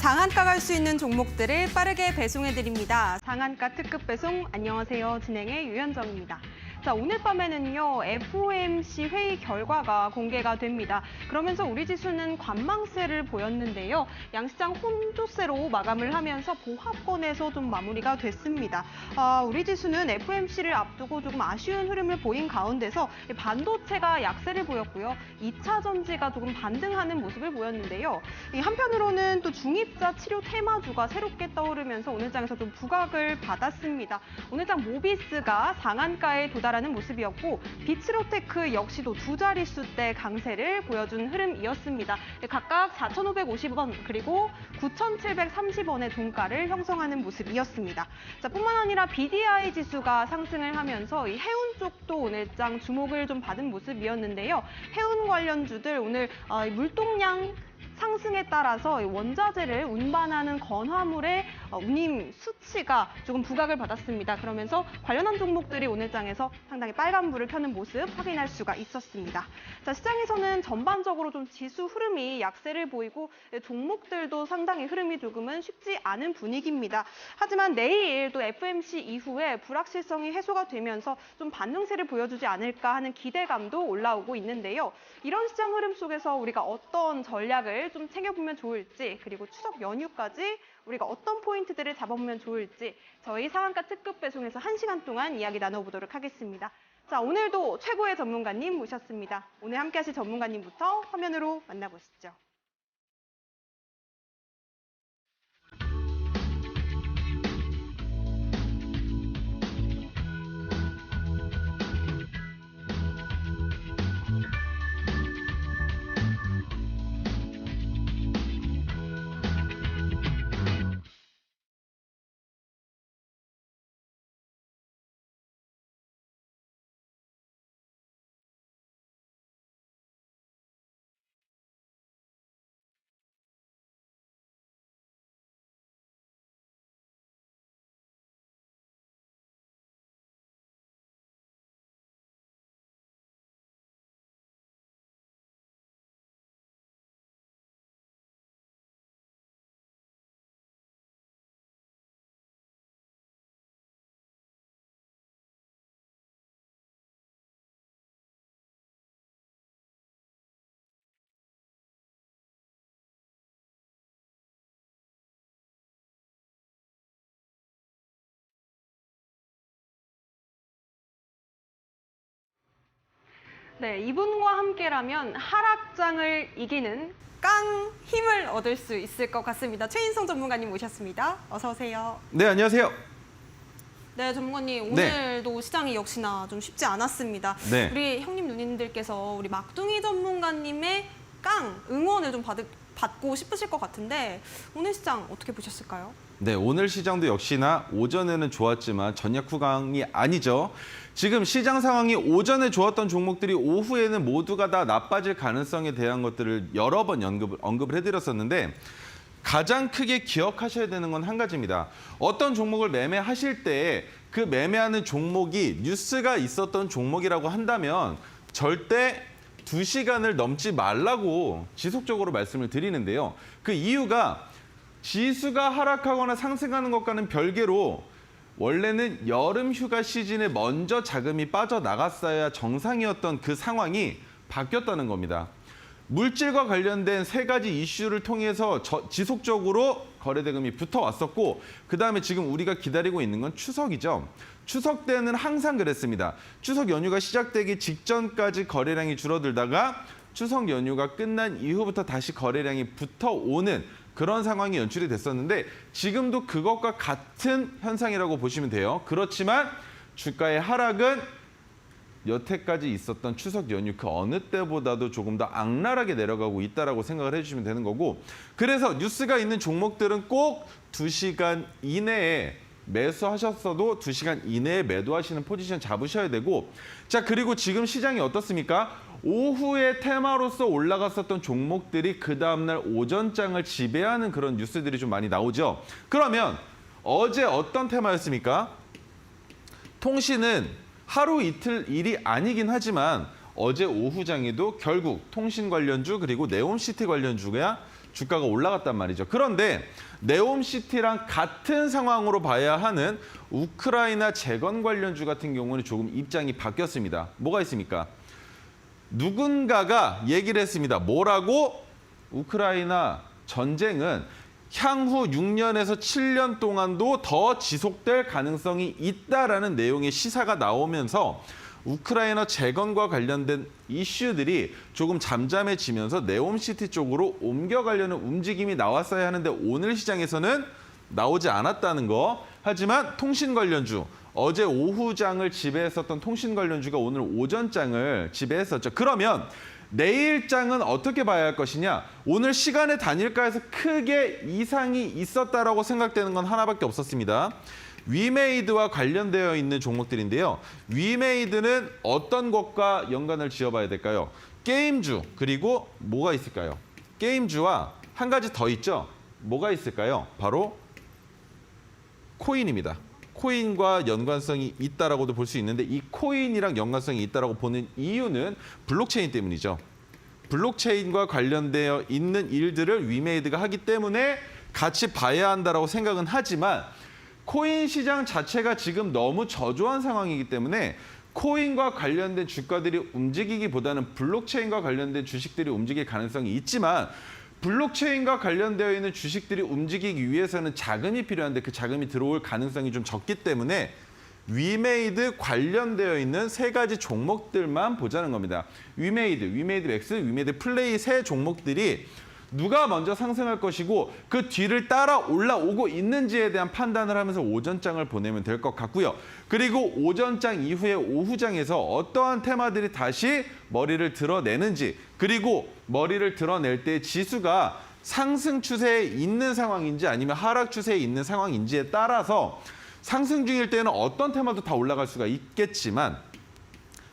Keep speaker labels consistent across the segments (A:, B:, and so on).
A: 상한가 갈 수 있는 종목들을 빠르게 배송해드립니다. 상한가 특급 배송, 안녕하세요. 진행의 유현정입니다. 자, 오늘 밤에는요, FOMC 회의 결과가 공개가 됩니다. 그러면서 우리 지수는 관망세를 보였는데요. 양시장 혼조세로 마감을 하면서 보합권에서 좀 마무리가 됐습니다. 우리 지수는 FOMC를 앞두고 조금 아쉬운 흐름을 보인 가운데서 반도체가 약세를 보였고요. 2차 전지가 조금 반등하는 모습을 보였는데요. 한편으로는 또 중입자 치료 테마주가 새롭게 떠오르면서 오늘장에서 좀 부각을 받았습니다. 오늘장 모비스가 상한가에 도달하는 모습이었고 비츠로테크 역시도 두 자릿수대 강세를 보여준 흐름이었습니다. 각각 4,550원 그리고 9,730원의 종가를 형성하는 모습이었습니다. 자, 뿐만 아니라 BDI 지수가 상승을 하면서 이 해운 쪽도 오늘장 주목을 좀 받은 모습이었는데요. 해운 관련주들 오늘 물동량 상승에 따라서 원자재를 운반하는 건화물의 운임 수치가 조금 부각을 받았습니다. 그러면서 관련한 종목들이 오늘장에서 상당히 빨간불을 켜는 모습 확인할 수가 있었습니다. 자, 시장에서는 전반적으로 좀 지수 흐름이 약세를 보이고 종목들도 상당히 흐름이 조금은 쉽지 않은 분위기입니다. 하지만 내일 또 FOMC 이후에 불확실성이 해소가 되면서 좀 반등세를 보여주지 않을까 하는 기대감도 올라오고 있는데요. 이런 시장 흐름 속에서 우리가 어떤 전략을 좀 챙겨보면 좋을지, 그리고 추석 연휴까지 우리가 어떤 포인트들을 잡아보면 좋을지 저희 상한가 특급 배송에서 1시간 동안 이야기 나눠보도록 하겠습니다. 자, 오늘도 최고의 전문가님 모셨습니다. 오늘 함께 하실 전문가님부터 화면으로 만나보시죠. 네, 이분과 함께라면 하락장을 이기는 깡 힘을 얻을 수 있을 것 같습니다. 최인성 전문가님 모셨습니다. 어서 오세요.
B: 네, 안녕하세요.
A: 네, 전문가님,
B: 네.
A: 오늘도 시장이 역시나 좀 쉽지 않았습니다.
B: 네.
A: 우리 형님 누님들께서 우리 막둥이 전문가님의 깡 응원을 좀 받고 싶으실 것 같은데 오늘 시장 어떻게 보셨을까요?
B: 네, 오늘 시장도 역시나 오전에는 좋았지만 전략 후강이 아니죠. 지금 시장 상황이 오전에 좋았던 종목들이 오후에는 모두가 다 나빠질 가능성에 대한 것들을 여러 번 언급을 해드렸었는데 가장 크게 기억하셔야 되는 건 한 가지입니다. 어떤 종목을 매매하실 때 그 매매하는 종목이 뉴스가 있었던 종목이라고 한다면 절대 2시간을 넘지 말라고 지속적으로 말씀을 드리는데요. 그 이유가 지수가 하락하거나 상승하는 것과는 별개로 원래는 여름 휴가 시즌에 먼저 자금이 빠져나갔어야 정상이었던 그 상황이 바뀌었다는 겁니다. 물질과 관련된 3가지 이슈를 통해서 지속적으로 거래대금이 붙어왔었고 그다음에 지금 우리가 기다리고 있는 건 추석이죠. 추석 때는 항상 그랬습니다. 추석 연휴가 시작되기 직전까지 거래량이 줄어들다가 추석 연휴가 끝난 이후부터 다시 거래량이 붙어오는 그런 상황이 연출이 됐었는데 지금도 그것과 같은 현상이라고 보시면 돼요. 그렇지만 주가의 하락은 여태까지 있었던 추석 연휴 그 어느 때보다도 조금 더 악랄하게 내려가고 있다라고 생각을 해주시면 되는 거고 그래서 뉴스가 있는 종목들은 꼭 2시간 이내에 매수하셨어도 2시간 이내에 매도하시는 포지션 잡으셔야 되고 자 그리고 지금 시장이 어떻습니까? 오후에 테마로서 올라갔었던 종목들이 그 다음날 오전장을 지배하는 그런 뉴스들이 좀 많이 나오죠. 그러면 어제 어떤 테마였습니까? 통신은 하루 이틀 일이 아니긴 하지만 어제 오후장에도 결국 통신 관련주 그리고 네옴시티 관련주가 주가가 올라갔단 말이죠. 그런데 네옴시티랑 같은 상황으로 봐야 하는 우크라이나 재건 관련주 같은 경우는 조금 입장이 바뀌었습니다. 뭐가 있습니까? 누군가가 얘기를 했습니다. 뭐라고? 우크라이나 전쟁은 향후 6년에서 7년 동안도 더 지속될 가능성이 있다라는 내용의 시사가 나오면서 우크라이나 재건과 관련된 이슈들이 조금 잠잠해지면서 네옴시티 쪽으로 옮겨가려는 움직임이 나왔어야 하는데 오늘 시장에서는 나오지 않았다는 거. 하지만 통신 관련주, 어제 오후장을 지배했었던 통신 관련주가 오늘 오전장을 지배했었죠. 그러면 내일장은 어떻게 봐야 할 것이냐? 오늘 시간의 단일가에서 크게 이상이 있었다라고 생각되는 건 하나밖에 없었습니다. 위메이드와 관련되어 있는 종목들인데요. 위메이드는 어떤 것과 연관을 지어봐야 될까요? 게임주, 그리고 뭐가 있을까요? 게임주와 한 가지 더 있죠? 뭐가 있을까요? 바로 코인입니다. 코인과 연관성이 있다라고도 볼 수 있는데 이 코인이랑 연관성이 있다라고 보는 이유는 블록체인 때문이죠. 블록체인과 관련되어 있는 일들을 위메이드가 하기 때문에 같이 봐야 한다라고 생각은 하지만 코인 시장 자체가 지금 너무 저조한 상황이기 때문에 코인과 관련된 주가들이 움직이기보다는 블록체인과 관련된 주식들이 움직일 가능성이 있지만 블록체인과 관련되어 있는 주식들이 움직이기 위해서는 자금이 필요한데 그 자금이 들어올 가능성이 좀 적기 때문에 위메이드 관련되어 있는 세 가지 종목들만 보자는 겁니다. 위메이드 맥스, 위메이드 플레이 세 종목들이 누가 먼저 상승할 것이고 그 뒤를 따라 올라오고 있는지에 대한 판단을 하면서 오전장을 보내면 될 것 같고요. 그리고 오전장 이후에 오후장에서 어떠한 테마들이 다시 머리를 드러내는지 그리고 머리를 드러낼 때 지수가 상승 추세에 있는 상황인지 아니면 하락 추세에 있는 상황인지에 따라서 상승 중일 때는 어떤 테마도 다 올라갈 수가 있겠지만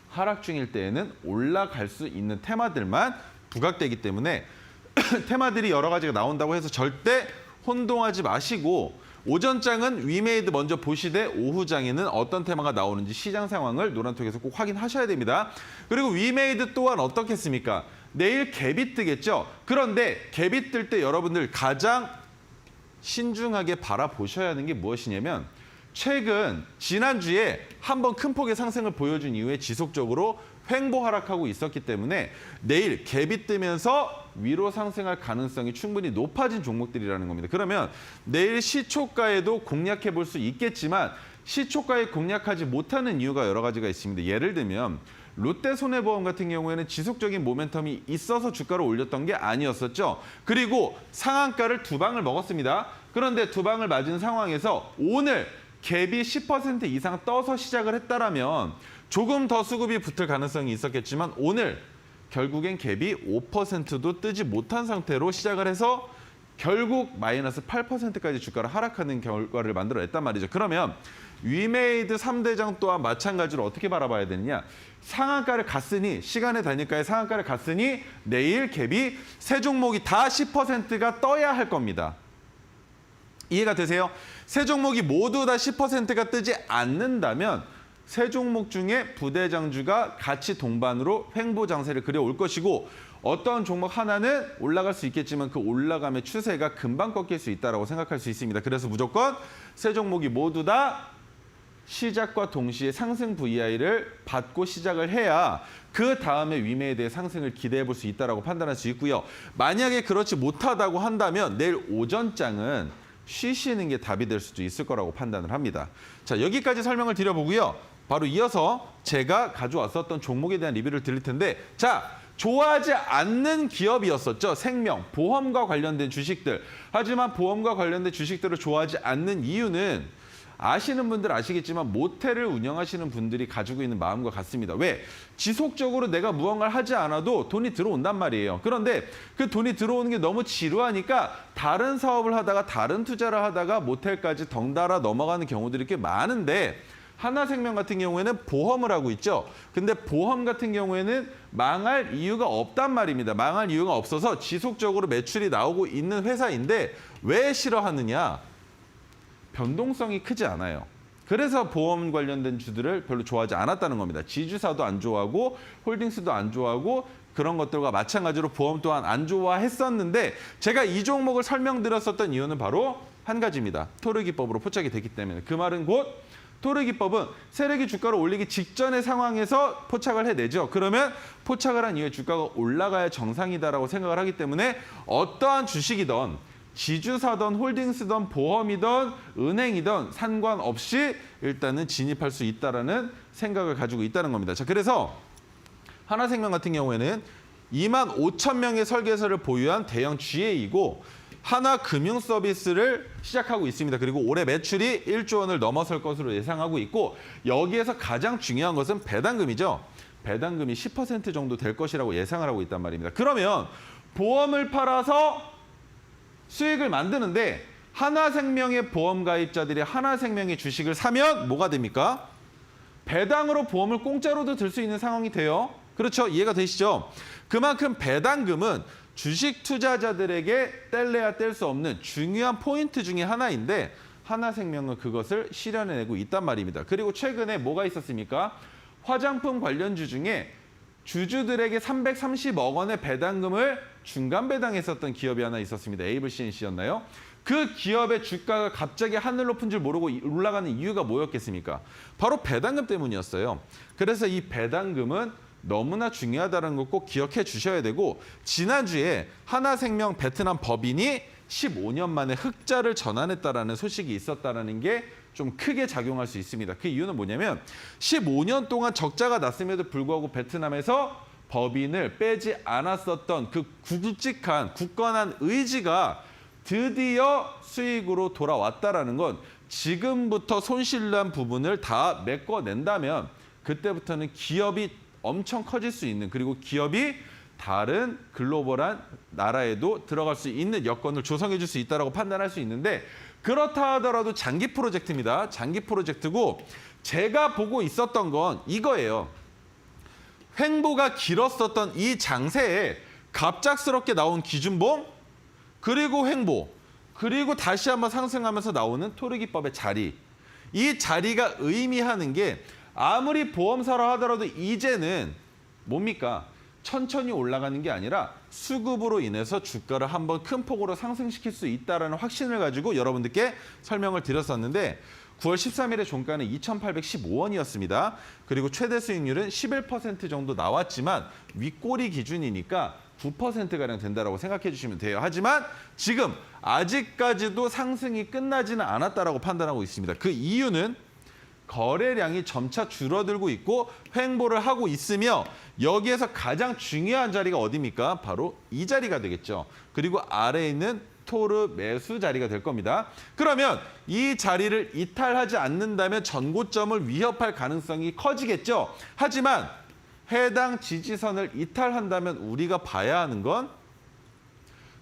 B: 하락 중일 때에는 올라갈 수 있는 테마들만 부각되기 때문에 테마들이 여러 가지가 나온다고 해서 절대 혼동하지 마시고 오전장은 위메이드 먼저 보시되 오후장에는 어떤 테마가 나오는지 시장 상황을 노란톡에서 꼭 확인하셔야 됩니다. 그리고 위메이드 또한 어떻겠습니까? 내일 갭이 뜨겠죠. 그런데 갭이 뜰 때 여러분들 가장 신중하게 바라보셔야 하는 게 무엇이냐면 최근 지난주에 한번 큰 폭의 상승을 보여준 이후에 지속적으로 횡보 하락하고 있었기 때문에 내일 갭이 뜨면서 위로 상승할 가능성이 충분히 높아진 종목들이라는 겁니다. 그러면 내일 시초가에도 공략해 볼 수 있겠지만 시초가에 공략하지 못하는 이유가 여러 가지가 있습니다. 예를 들면 롯데손해보험 같은 경우에는 지속적인 모멘텀이 있어서 주가를 올렸던 게 아니었었죠. 그리고 상한가를 두 방을 먹었습니다. 그런데 두 방을 맞은 상황에서 오늘 갭이 10% 이상 떠서 시작을 했다라면 조금 더 수급이 붙을 가능성이 있었겠지만 오늘 결국엔 갭이 5%도 뜨지 못한 상태로 시작을 해서 결국 마이너스 8%까지 주가를 하락하는 결과를 만들어냈단 말이죠. 그러면 위메이드 3대장 또한 마찬가지로 어떻게 바라봐야 되느냐. 상한가를 갔으니 시간의 단일가의 상한가를 갔으니 내일 갭이 세 종목이 다 10%가 떠야 할 겁니다. 이해가 되세요? 세 종목이 모두 다 10%가 뜨지 않는다면 세 종목 중에 부대장주가 같이 동반으로 횡보 장세를 그려올 것이고 어떤 종목 하나는 올라갈 수 있겠지만 그 올라감의 추세가 금방 꺾일 수 있다고 생각할 수 있습니다. 그래서 무조건 세 종목이 모두 다 시작과 동시에 상승 VI를 받고 시작을 해야 그 다음에 위메이드의 상승을 기대해 볼 수 있다고 판단할 수 있고요. 만약에 그렇지 못하다고 한다면 내일 오전장은 쉬시는 게 답이 될 수도 있을 거라고 판단을 합니다. 자, 여기까지 설명을 드려보고요. 바로 이어서 제가 가져왔었던 종목에 대한 리뷰를 드릴 텐데 자, 좋아하지 않는 기업이었었죠. 생명, 보험과 관련된 주식들. 하지만 보험과 관련된 주식들을 좋아하지 않는 이유는 아시는 분들 아시겠지만 모텔을 운영하시는 분들이 가지고 있는 마음과 같습니다. 왜? 지속적으로 내가 무언가를 하지 않아도 돈이 들어온단 말이에요. 그런데 그 돈이 들어오는 게 너무 지루하니까 다른 사업을 하다가 다른 투자를 하다가 모텔까지 덩달아 넘어가는 경우들이 꽤 많은데 하나생명 같은 경우에는 보험을 하고 있죠. 근데 보험 같은 경우에는 망할 이유가 없단 말입니다. 망할 이유가 없어서 지속적으로 매출이 나오고 있는 회사인데 왜 싫어하느냐? 변동성이 크지 않아요. 그래서 보험 관련된 주들을 별로 좋아하지 않았다는 겁니다. 지주사도 안 좋아하고 홀딩스도 안 좋아하고 그런 것들과 마찬가지로 보험 또한 안 좋아했었는데 제가 이 종목을 설명드렸었던 이유는 바로 한 가지입니다. 토르기법으로 포착이 됐기 때문에. 그 말은 곧 토르기법은 세력이 주가를 올리기 직전의 상황에서 포착을 해내죠. 그러면 포착을 한 이후에 주가가 올라가야 정상이다라고 생각을 하기 때문에 어떠한 주식이든 지주사든 홀딩스든 보험이든 은행이든 상관없이 일단은 진입할 수 있다라는 생각을 가지고 있다는 겁니다. 자, 그래서 하나생명 같은 경우에는 25,000명의 설계사를 보유한 대형 GA이고 하나금융서비스를 시작하고 있습니다. 그리고 올해 매출이 1조 원을 넘어설 것으로 예상하고 있고 여기에서 가장 중요한 것은 배당금이죠. 배당금이 10% 정도 될 것이라고 예상을 하고 있단 말입니다. 그러면 보험을 팔아서 수익을 만드는데 하나생명의 보험 가입자들이 하나생명의 주식을 사면 뭐가 됩니까? 배당으로 보험을 공짜로도 들 수 있는 상황이 돼요. 그렇죠? 이해가 되시죠? 그만큼 배당금은 주식 투자자들에게 뗄래야 뗄 수 없는 중요한 포인트 중에 하나인데 하나생명은 그것을 실현해내고 있단 말입니다. 그리고 최근에 뭐가 있었습니까? 화장품 관련주 중에 주주들에게 330억 원의 배당금을 중간 배당했었던 기업이 하나 있었습니다. 에이블 CNC였나요? 그 기업의 주가가 갑자기 하늘 높은 줄 모르고 올라가는 이유가 뭐였겠습니까? 바로 배당금 때문이었어요. 그래서 이 배당금은 너무나 중요하다는 걸 꼭 기억해 주셔야 되고 지난주에 하나생명 베트남 법인이 15년 만에 흑자를 전환했다라는 소식이 있었다는 게 좀 크게 작용할 수 있습니다. 그 이유는 뭐냐면 15년 동안 적자가 났음에도 불구하고 베트남에서 법인을 빼지 않았었던 그 굵직한 굳건한 의지가 드디어 수익으로 돌아왔다라는 건 지금부터 손실난 부분을 다 메꿔낸다면 그때부터는 기업이 엄청 커질 수 있는 그리고 기업이 다른 글로벌한 나라에도 들어갈 수 있는 여건을 조성해 줄 수 있다고 판단할 수 있는데 그렇다 하더라도 장기 프로젝트입니다. 장기 프로젝트고 제가 보고 있었던 건 이거예요. 횡보가 길었었던 이 장세에 갑작스럽게 나온 기준봉 그리고 횡보 그리고 다시 한번 상승하면서 나오는 토르기법의 자리. 이 자리가 의미하는 게 아무리 보험사라 하더라도 이제는 뭡니까? 천천히 올라가는 게 아니라 수급으로 인해서 주가를 한번 큰 폭으로 상승시킬 수 있다는 확신을 가지고 여러분들께 설명을 드렸었는데 9월 13일에 종가는 2,815원이었습니다. 그리고 최대 수익률은 11% 정도 나왔지만 윗꼬리 기준이니까 9%가량 된다고 생각해 주시면 돼요. 하지만 지금 아직까지도 상승이 끝나지는 않았다라고 판단하고 있습니다. 그 이유는 거래량이 점차 줄어들고 있고 횡보를 하고 있으며 여기에서 가장 중요한 자리가 어디입니까? 바로 이 자리가 되겠죠. 그리고 아래에 있는 토르 매수 자리가 될 겁니다. 그러면 이 자리를 이탈하지 않는다면 전고점을 위협할 가능성이 커지겠죠. 하지만 해당 지지선을 이탈한다면 우리가 봐야 하는 건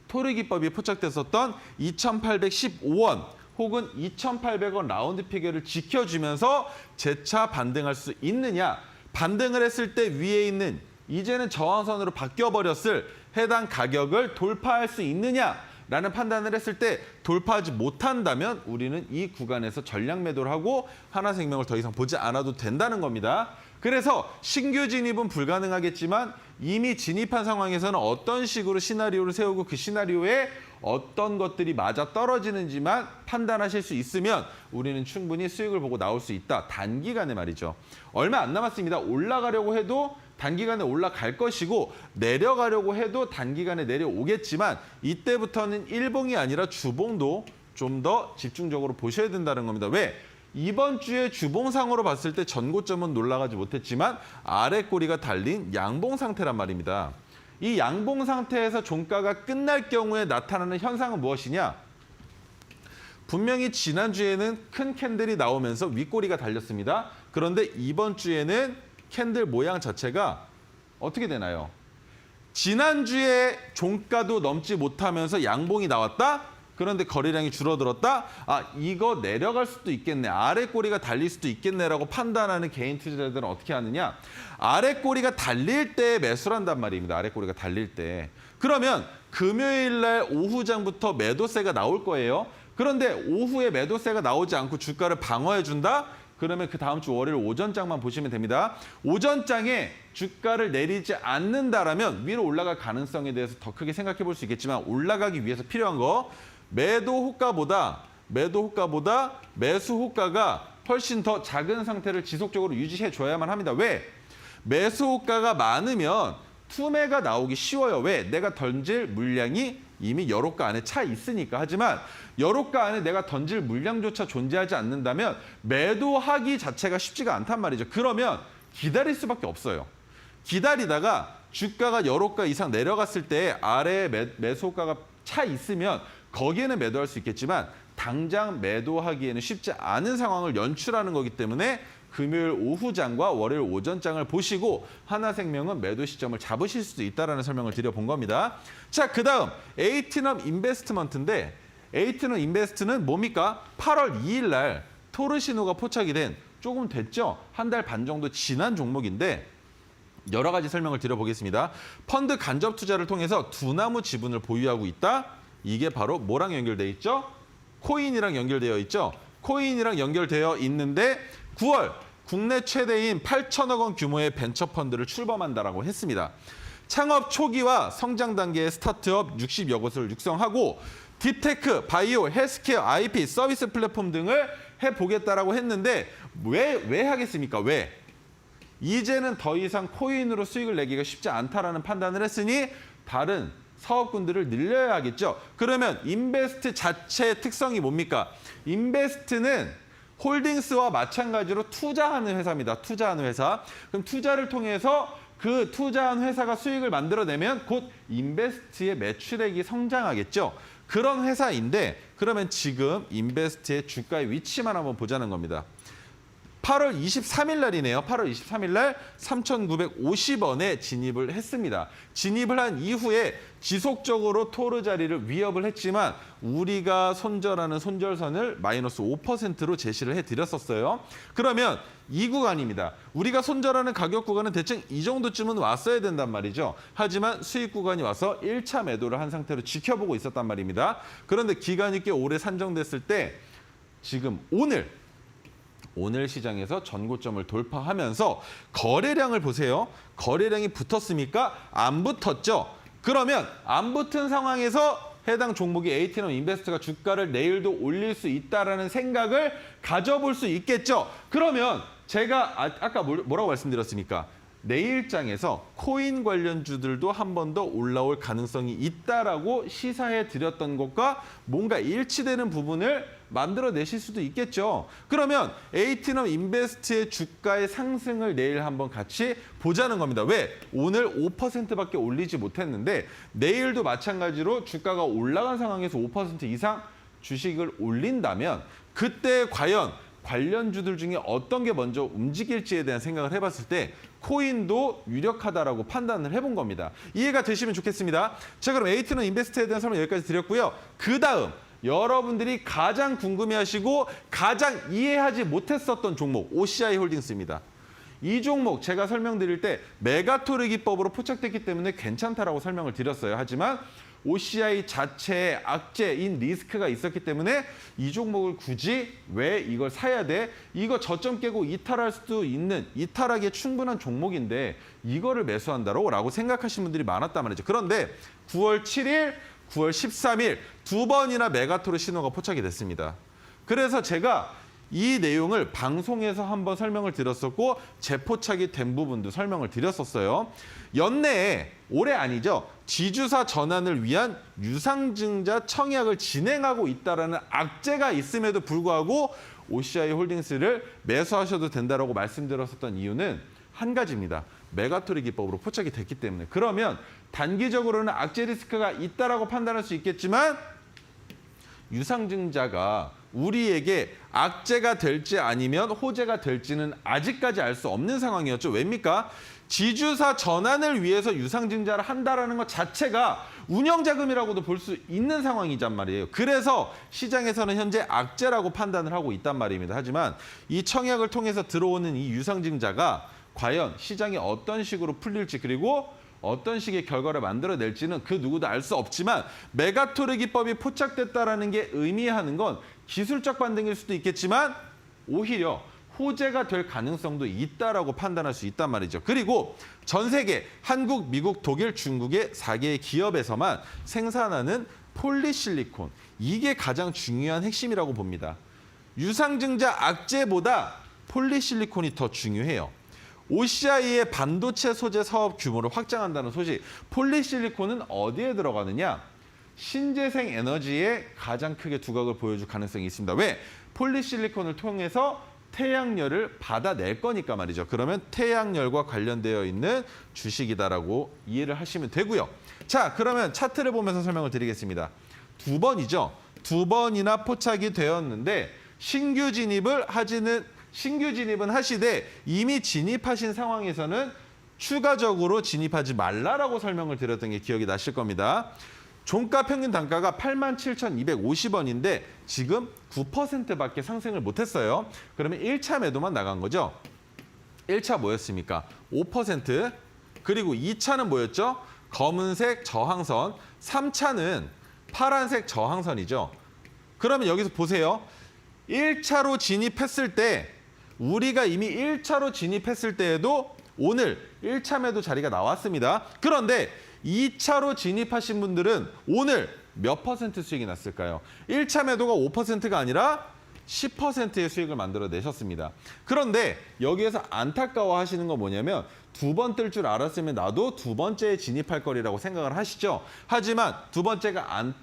B: 토르기법이 포착됐었던 2,815원 혹은 2,800원 라운드 피겨를 지켜주면서 재차 반등할 수 있느냐. 반등을 했을 때 위에 있는 이제는 저항선으로 바뀌어버렸을 해당 가격을 돌파할 수 있느냐라는 판단을 했을 때 돌파하지 못한다면 우리는 이 구간에서 전량 매도를 하고 하나생명을 더 이상 보지 않아도 된다는 겁니다. 그래서 신규 진입은 불가능하겠지만 이미 진입한 상황에서는 어떤 식으로 시나리오를 세우고 그 시나리오에 어떤 것들이 맞아 떨어지는지만 판단하실 수 있으면 우리는 충분히 수익을 보고 나올 수 있다. 단기간에 말이죠. 얼마 안 남았습니다. 올라가려고 해도 단기간에 올라갈 것이고 내려가려고 해도 단기간에 내려오겠지만 이때부터는 일봉이 아니라 주봉도 좀 더 집중적으로 보셔야 된다는 겁니다. 왜? 이번 주에 주봉상으로 봤을 때 전고점은 올라가지 못했지만 아래 꼬리가 달린 양봉 상태란 말입니다. 이 양봉 상태에서 종가가 끝날 경우에 나타나는 현상은 무엇이냐? 분명히 지난주에는 큰 캔들이 나오면서 윗꼬리가 달렸습니다. 그런데 이번 주에는 캔들 모양 자체가 어떻게 되나요? 지난주에 종가도 넘지 못하면서 양봉이 나왔다? 그런데 거래량이 줄어들었다? 아, 이거 내려갈 수도 있겠네. 아래 꼬리가 달릴 수도 있겠네라고 판단하는 개인 투자자들은 어떻게 하느냐? 아래 꼬리가 달릴 때 매수를 한단 말입니다. 아래 꼬리가 달릴 때. 그러면 금요일 날 오후장부터 매도세가 나올 거예요. 그런데 오후에 매도세가 나오지 않고 주가를 방어해준다? 그러면 그 다음 주 월요일 오전장만 보시면 됩니다. 오전장에 주가를 내리지 않는다라면 위로 올라갈 가능성에 대해서 더 크게 생각해 볼 수 있겠지만 올라가기 위해서 필요한 거 매도 호가보다 매수 호가가 훨씬 더 작은 상태를 지속적으로 유지해 줘야만 합니다. 왜? 매수 호가가 많으면 투매가 나오기 쉬워요. 왜? 내가 던질 물량이 이미 여호가 안에 차 있으니까. 하지만 여호가 안에 내가 던질 물량조차 존재하지 않는다면 매도하기 자체가 쉽지가 않단 말이죠. 그러면 기다릴 수밖에 없어요. 기다리다가 주가가 여호가 이상 내려갔을 때 아래에 매수 호가가 차 있으면 거기에는 매도할 수 있겠지만 당장 매도하기에는 쉽지 않은 상황을 연출하는 거기 때문에 금요일 오후장과 월요일 오전장을 보시고 하나생명은 매도 시점을 잡으실 수도 있다는 설명을 드려본 겁니다. 자, 그다음 에이티넘 인베스트먼트인데 에이티넘 인베스트는 뭡니까? 8월 2일 날 토르 신호가 포착이 된 조금 됐죠? 한 달 반 정도 지난 종목인데 여러 가지 설명을 드려보겠습니다. 펀드 간접 투자를 통해서 두나무 지분을 보유하고 있다. 이게 바로 뭐랑 연결돼 있죠? 코인이랑 연결되어 있죠. 코인이랑 연결되어 있는데 9월 국내 최대인 8천억 원 규모의 벤처펀드를 출범한다라고 했습니다. 창업 초기와 성장 단계의 스타트업 60여 곳을 육성하고 딥테크, 바이오, 헬스케어, IP, 서비스 플랫폼 등을 해보겠다라고 했는데 왜 하겠습니까? 왜? 이제는 더 이상 코인으로 수익을 내기가 쉽지 않다라는 판단을 했으니 다른 사업군들을 늘려야겠죠. 그러면 인베스트 자체의 특성이 뭡니까? 인베스트는 홀딩스와 마찬가지로 투자하는 회사입니다. 투자하는 회사. 그럼 투자를 통해서 그 투자한 회사가 수익을 만들어내면 곧 인베스트의 매출액이 성장하겠죠. 그런 회사인데 그러면 지금 인베스트의 주가의 위치만 한번 보자는 겁니다. 8월 23일 날이네요. 8월 23일 날 3,950원에 진입을 했습니다. 진입을 한 이후에 지속적으로 토르 자리를 위협을 했지만 우리가 손절하는 손절선을 마이너스 5%로 제시를 해드렸었어요. 그러면 이 구간입니다. 우리가 손절하는 가격 구간은 대충 이 정도쯤은 왔어야 된단 말이죠. 하지만 수익 구간이 와서 1차 매도를 한 상태로 지켜보고 있었단 말입니다. 그런데 기간이 꽤 오래 산정됐을 때 지금 오늘 시장에서 전고점을 돌파하면서 거래량을 보세요. 거래량이 붙었습니까? 안 붙었죠. 그러면 안 붙은 상황에서 해당 종목이 에이티넘 인베스트가 주가를 내일도 올릴 수 있다라는 생각을 가져볼 수 있겠죠. 그러면 제가 아까 뭐라고 말씀드렸습니까? 내일장에서 코인 관련주들도 한 번 더 올라올 가능성이 있다라고 시사해 드렸던 것과 뭔가 일치되는 부분을 만들어내실 수도 있겠죠. 그러면 에이티넘 인베스트의 주가의 상승을 내일 한번 같이 보자는 겁니다. 왜? 오늘 5%밖에 올리지 못했는데 내일도 마찬가지로 주가가 올라간 상황에서 5% 이상 주식을 올린다면 그때 과연 관련주들 중에 어떤 게 먼저 움직일지에 대한 생각을 해봤을 때 코인도 유력하다라고 판단을 해본 겁니다. 이해가 되시면 좋겠습니다. 자, 그럼 에이티넘 인베스트에 대한 설명 여기까지 드렸고요. 그 다음 여러분들이 가장 궁금해하시고 가장 이해하지 못했었던 종목 OCI 홀딩스입니다. 이 종목 제가 설명드릴 때 메가토르 기법으로 포착됐기 때문에 괜찮다라고 설명을 드렸어요. 하지만 OCI 자체에 악재인 리스크가 있었기 때문에 이 종목을 굳이 왜 이걸 사야 돼? 이거 저점 깨고 이탈할 수도 있는 이탈하기에 충분한 종목인데 이거를 매수한다라고 생각하시는 분들이 많았단 말이죠. 그런데 9월 7일, 9월 13일 두 번이나 메가토르 신호가 포착이 됐습니다. 그래서 제가 이 내용을 방송에서 한번 설명을 드렸었고 재포착이 된 부분도 설명을 드렸었어요. 연내에 올해 아니죠. 지주사 전환을 위한 유상증자 청약을 진행하고 있다는 악재가 있음에도 불구하고 OCI 홀딩스를 매수하셔도 된다라고 말씀드렸었던 이유는 한 가지입니다. 메가토르 기법으로 포착이 됐기 때문에. 그러면 단기적으로는 악재 리스크가 있다라고 판단할 수 있겠지만 유상증자가 우리에게 악재가 될지 아니면 호재가 될지는 아직까지 알 수 없는 상황이었죠. 왜입니까? 지주사 전환을 위해서 유상증자를 한다라는 것 자체가 운영자금이라고도 볼 수 있는 상황이란 말이에요. 그래서 시장에서는 현재 악재라고 판단을 하고 있단 말입니다. 하지만 이 청약을 통해서 들어오는 이 유상증자가 과연 시장이 어떤 식으로 풀릴지 그리고 어떤 식의 결과를 만들어낼지는 그 누구도 알 수 없지만 메가토르 기법이 포착됐다라는 게 의미하는 건 기술적 반등일 수도 있겠지만 오히려 호재가 될 가능성도 있다라고 판단할 수 있단 말이죠. 그리고 전 세계 한국, 미국, 독일, 중국의 4개의 기업에서만 생산하는 폴리실리콘, 이게 가장 중요한 핵심이라고 봅니다. 유상증자 악재보다 폴리실리콘이 더 중요해요. OCI의 반도체 소재 사업 규모를 확장한다는 소식. 폴리실리콘은 어디에 들어가느냐? 신재생 에너지에 가장 크게 두각을 보여줄 가능성이 있습니다. 왜? 폴리실리콘을 통해서 태양열을 받아낼 거니까 말이죠. 그러면 태양열과 관련되어 있는 주식이다라고 이해를 하시면 되고요. 자, 그러면 차트를 보면서 설명을 드리겠습니다. 2번이죠. 2번이나 포착이 되었는데 신규 진입은 하시되 이미 진입하신 상황에서는 추가적으로 진입하지 말라라고 설명을 드렸던 게 기억이 나실 겁니다. 종가 평균 단가가 87,250원인데 지금 9%밖에 상승을 못했어요. 그러면 1차 매도만 나간 거죠. 1차 뭐였습니까? 5%. 그리고 2차는 뭐였죠? 검은색 저항선. 3차는 파란색 저항선이죠. 그러면 여기서 보세요. 1차로 진입했을 때 우리가 이미 1차로 진입했을 때에도 오늘 1차 매도 자리가 나왔습니다. 그런데 2차로 진입하신 분들은 오늘 몇 퍼센트 수익이 났을까요? 1차 매도가 5%가 아니라 10%의 수익을 만들어내셨습니다. 그런데 여기에서 안타까워하시는 건 뭐냐면 2번 뜰 줄 알았으면 나도 2번째에 진입할 거리라고 생각을 하시죠. 하지만 2번째가 안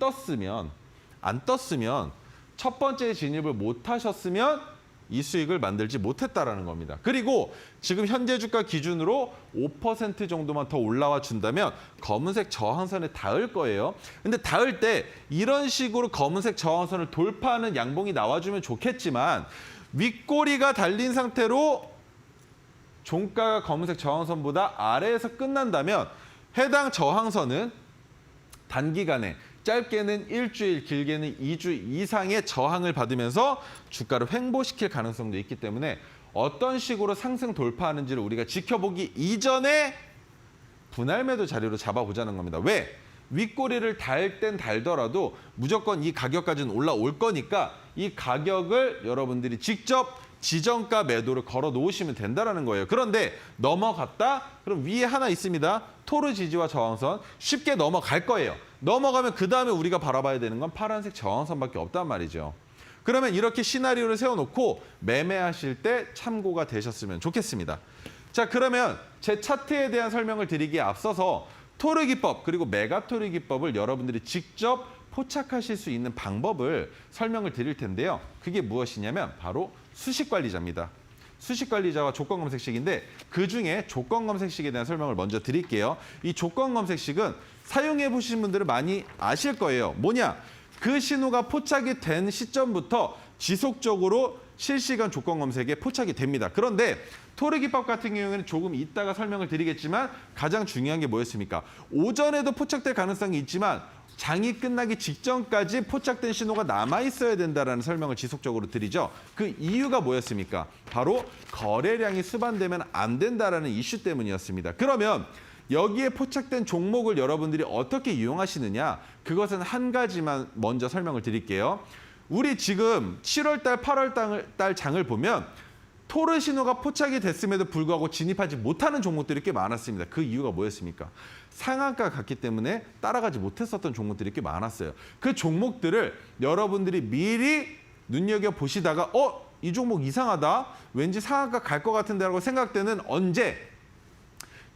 B: 떴으면 첫 번째에 진입을 못 하셨으면 이 수익을 만들지 못했다라는 겁니다. 그리고 지금 현재 주가 기준으로 5% 정도만 더 올라와 준다면 검은색 저항선에 닿을 거예요. 근데 닿을 때 이런 식으로 검은색 저항선을 돌파하는 양봉이 나와주면 좋겠지만 윗꼬리가 달린 상태로 종가가 검은색 저항선보다 아래에서 끝난다면 해당 저항선은 단기간에 짧게는 일주일, 길게는 2주 이상의 저항을 받으면서 주가를 횡보시킬 가능성도 있기 때문에 어떤 식으로 상승 돌파하는지를 우리가 지켜보기 이전에 분할 매도 자리로 잡아보자는 겁니다. 왜? 윗꼬리를 달 땐 달더라도 무조건 이 가격까지는 올라올 거니까 이 가격을 여러분들이 직접 지정가 매도를 걸어 놓으시면 된다는 거예요. 그런데 넘어갔다? 그럼 위에 하나 있습니다. 토르 지지와 저항선. 쉽게 넘어갈 거예요. 넘어가면 그 다음에 우리가 바라봐야 되는 건 파란색 저항선밖에 없단 말이죠. 그러면 이렇게 시나리오를 세워놓고 매매하실 때 참고가 되셨으면 좋겠습니다. 자, 그러면 제 차트에 대한 설명을 드리기에 앞서서 토르 기법 그리고 메가토르 기법을 여러분들이 직접 포착하실 수 있는 방법을 설명을 드릴 텐데요. 그게 무엇이냐면 바로 수식관리자입니다. 수식관리자와 조건검색식인데 그중에 조건검색식에 대한 설명을 먼저 드릴게요. 이 조건검색식은 사용해 보신 분들은 많이 아실 거예요. 뭐냐? 그 신호가 포착이 된 시점부터 지속적으로 실시간 조건검색에 포착이 됩니다. 그런데 토르 기법 같은 경우에는 조금 이따가 설명을 드리겠지만 가장 중요한 게 뭐였습니까? 오전에도 포착될 가능성이 있지만 장이 끝나기 직전까지 포착된 신호가 남아있어야 된다는 설명을 지속적으로 드리죠. 그 이유가 뭐였습니까? 바로 거래량이 수반되면 안 된다는 이슈 때문이었습니다. 그러면 여기에 포착된 종목을 여러분들이 어떻게 이용하시느냐? 그것은 한 가지만 먼저 설명을 드릴게요. 우리 지금 7월 달, 8월 달 장을 보면 토르 신호가 포착이 됐음에도 불구하고 진입하지 못하는 종목들이 꽤 많았습니다. 그 이유가 뭐였습니까? 상한가 갔기 때문에 따라가지 못했었던 종목들이 꽤 많았어요. 그 종목들을 여러분들이 미리 눈여겨보시다가 이 종목 이상하다. 왠지 상한가 갈 것 같은데라고 생각되는 언제?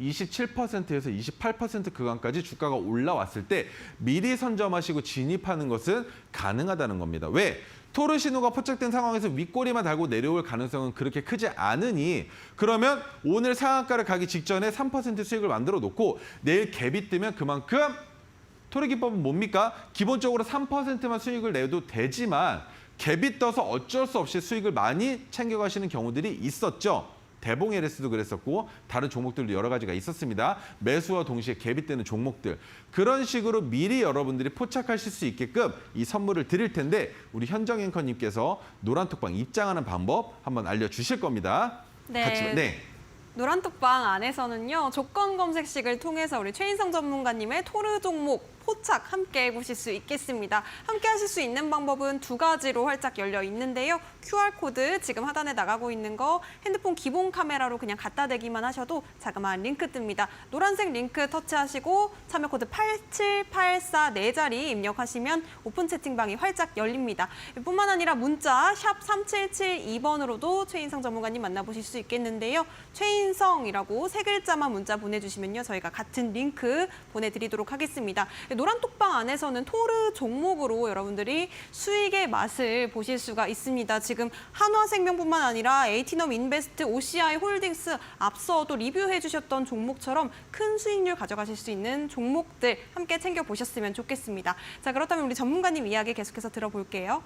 B: 27%에서 28% 구간까지 주가가 올라왔을 때 미리 선점하시고 진입하는 것은 가능하다는 겁니다. 왜? 토르 신호가 포착된 상황에서 윗꼬리만 달고 내려올 가능성은 그렇게 크지 않으니 그러면 오늘 상한가를 가기 직전에 3% 수익을 만들어 놓고 내일 갭이 뜨면 그만큼 토르 기법은 뭡니까? 기본적으로 3%만 수익을 내도 되지만 갭이 떠서 어쩔 수 없이 수익을 많이 챙겨가시는 경우들이 있었죠. 대봉 LS도 그랬었고 다른 종목들도 여러 가지가 있었습니다. 매수와 동시에 갭이 뜨는 종목들. 그런 식으로 미리 여러분들이 포착하실 수 있게끔 이 선물을 드릴 텐데 우리 현정 앵커님께서 노란톡방 입장하는 방법 한번 알려주실 겁니다.
A: 네.
B: 같이, 네.
A: 노란톡방 안에서는요, 조건 검색식을 통해서 우리 최인성 전문가님의 토르 종목 포착 함께 보실 수 있겠습니다. 함께 하실 수 있는 방법은 두 가지로 활짝 열려 있는데요. QR코드 지금 하단에 나가고 있는 거 핸드폰 기본 카메라로 그냥 갖다 대기만 하셔도 자그마한 링크 뜹니다. 노란색 링크 터치하시고 참여 코드 8784 4자리 입력하시면 오픈 채팅방이 활짝 열립니다. 뿐만 아니라 문자 샵 3772번으로도 최인성 전문가님 만나보실 수 있겠는데요. 최인성이라고 세 글자만 문자 보내주시면요. 저희가 같은 링크 보내드리도록 하겠습니다. 노란톡방 안에서는 토르 종목으로 여러분들이 수익의 맛을 보실 수가 있습니다. 지금 한화생명뿐만 아니라 에이티넘 인베스트, OCI 홀딩스 앞서 또 리뷰해 주셨던 종목처럼 큰 수익률 가져가실 수 있는 종목들 함께 챙겨보셨으면 좋겠습니다. 자, 그렇다면 우리 전문가님 이야기 계속해서 들어볼게요.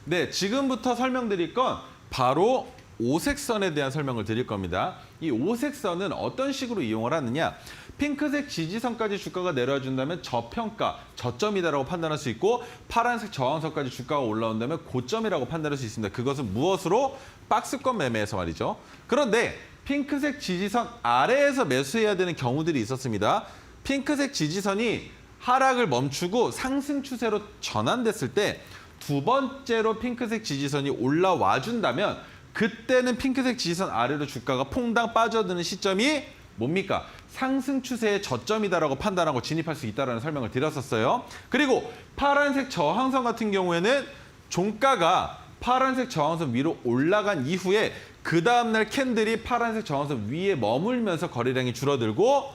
B: 네, 지금부터 설명드릴 건 바로 오색선에 대한 설명을 드릴 겁니다. 이 오색선은 어떤 식으로 이용을 하느냐. 핑크색 지지선까지 주가가 내려준다면 저평가, 저점이다라고 판단할 수 있고 파란색 저항선까지 주가가 올라온다면 고점이라고 판단할 수 있습니다. 그것은 무엇으로? 박스권 매매에서 말이죠. 그런데 핑크색 지지선 아래에서 매수해야 되는 경우들이 있었습니다. 핑크색 지지선이 하락을 멈추고 상승 추세로 전환됐을 때 두 번째로 핑크색 지지선이 올라와 준다면 그때는 핑크색 지지선 아래로 주가가 퐁당 빠져드는 시점이 뭡니까? 상승 추세의 저점이다라고 판단하고 진입할 수 있다는 설명을 드렸었어요. 그리고 파란색 저항선 같은 경우에는 종가가 파란색 저항선 위로 올라간 이후에 그 다음날 캔들이 파란색 저항선 위에 머물면서 거래량이 줄어들고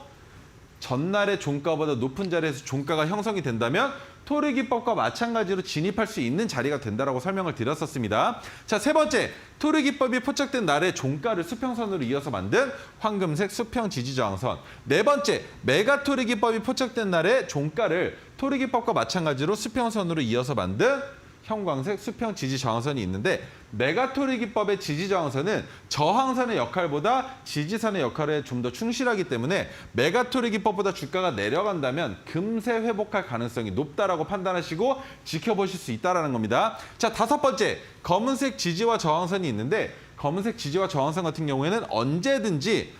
B: 전날의 종가보다 높은 자리에서 종가가 형성이 된다면 토르 기법과 마찬가지로 진입할 수 있는 자리가 된다라고 설명을 드렸었습니다. 자, 세 번째, 토르 기법이 포착된 날의 종가를 수평선으로 이어서 만든 황금색 수평 지지 저항선. 네 번째, 메가 토르 기법이 포착된 날의 종가를 토르 기법과 마찬가지로 수평선으로 이어서 만든 형광색 수평 지지 저항선이 있는데 메가토르 기법의 지지 저항선은 저항선의 역할보다 지지선의 역할에 좀 더 충실하기 때문에 메가토르 기법보다 주가가 내려간다면 금세 회복할 가능성이 높다라고 판단하시고 지켜보실 수 있다는 겁니다. 자, 다섯 번째, 검은색 지지와 저항선이 있는데 검은색 지지와 저항선 같은 경우에는 언제든지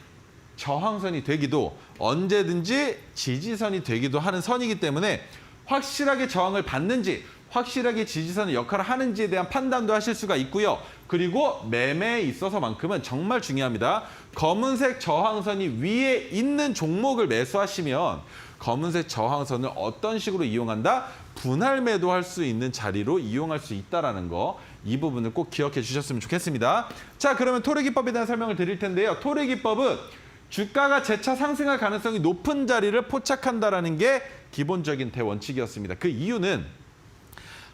B: 저항선이 되기도 언제든지 지지선이 되기도 하는 선이기 때문에 확실하게 저항을 받는지 확실하게 지지선의 역할을 하는지에 대한 판단도 하실 수가 있고요. 그리고 매매에 있어서만큼은 정말 중요합니다. 검은색 저항선이 위에 있는 종목을 매수하시면 검은색 저항선을 어떤 식으로 이용한다? 분할 매도할 수 있는 자리로 이용할 수 있다는 거. 이 부분을 꼭 기억해 주셨으면 좋겠습니다. 자, 그러면 토르 기법에 대한 설명을 드릴 텐데요. 토르 기법은 주가가 재차 상승할 가능성이 높은 자리를 포착한다는 게 기본적인 대원칙이었습니다. 그 이유는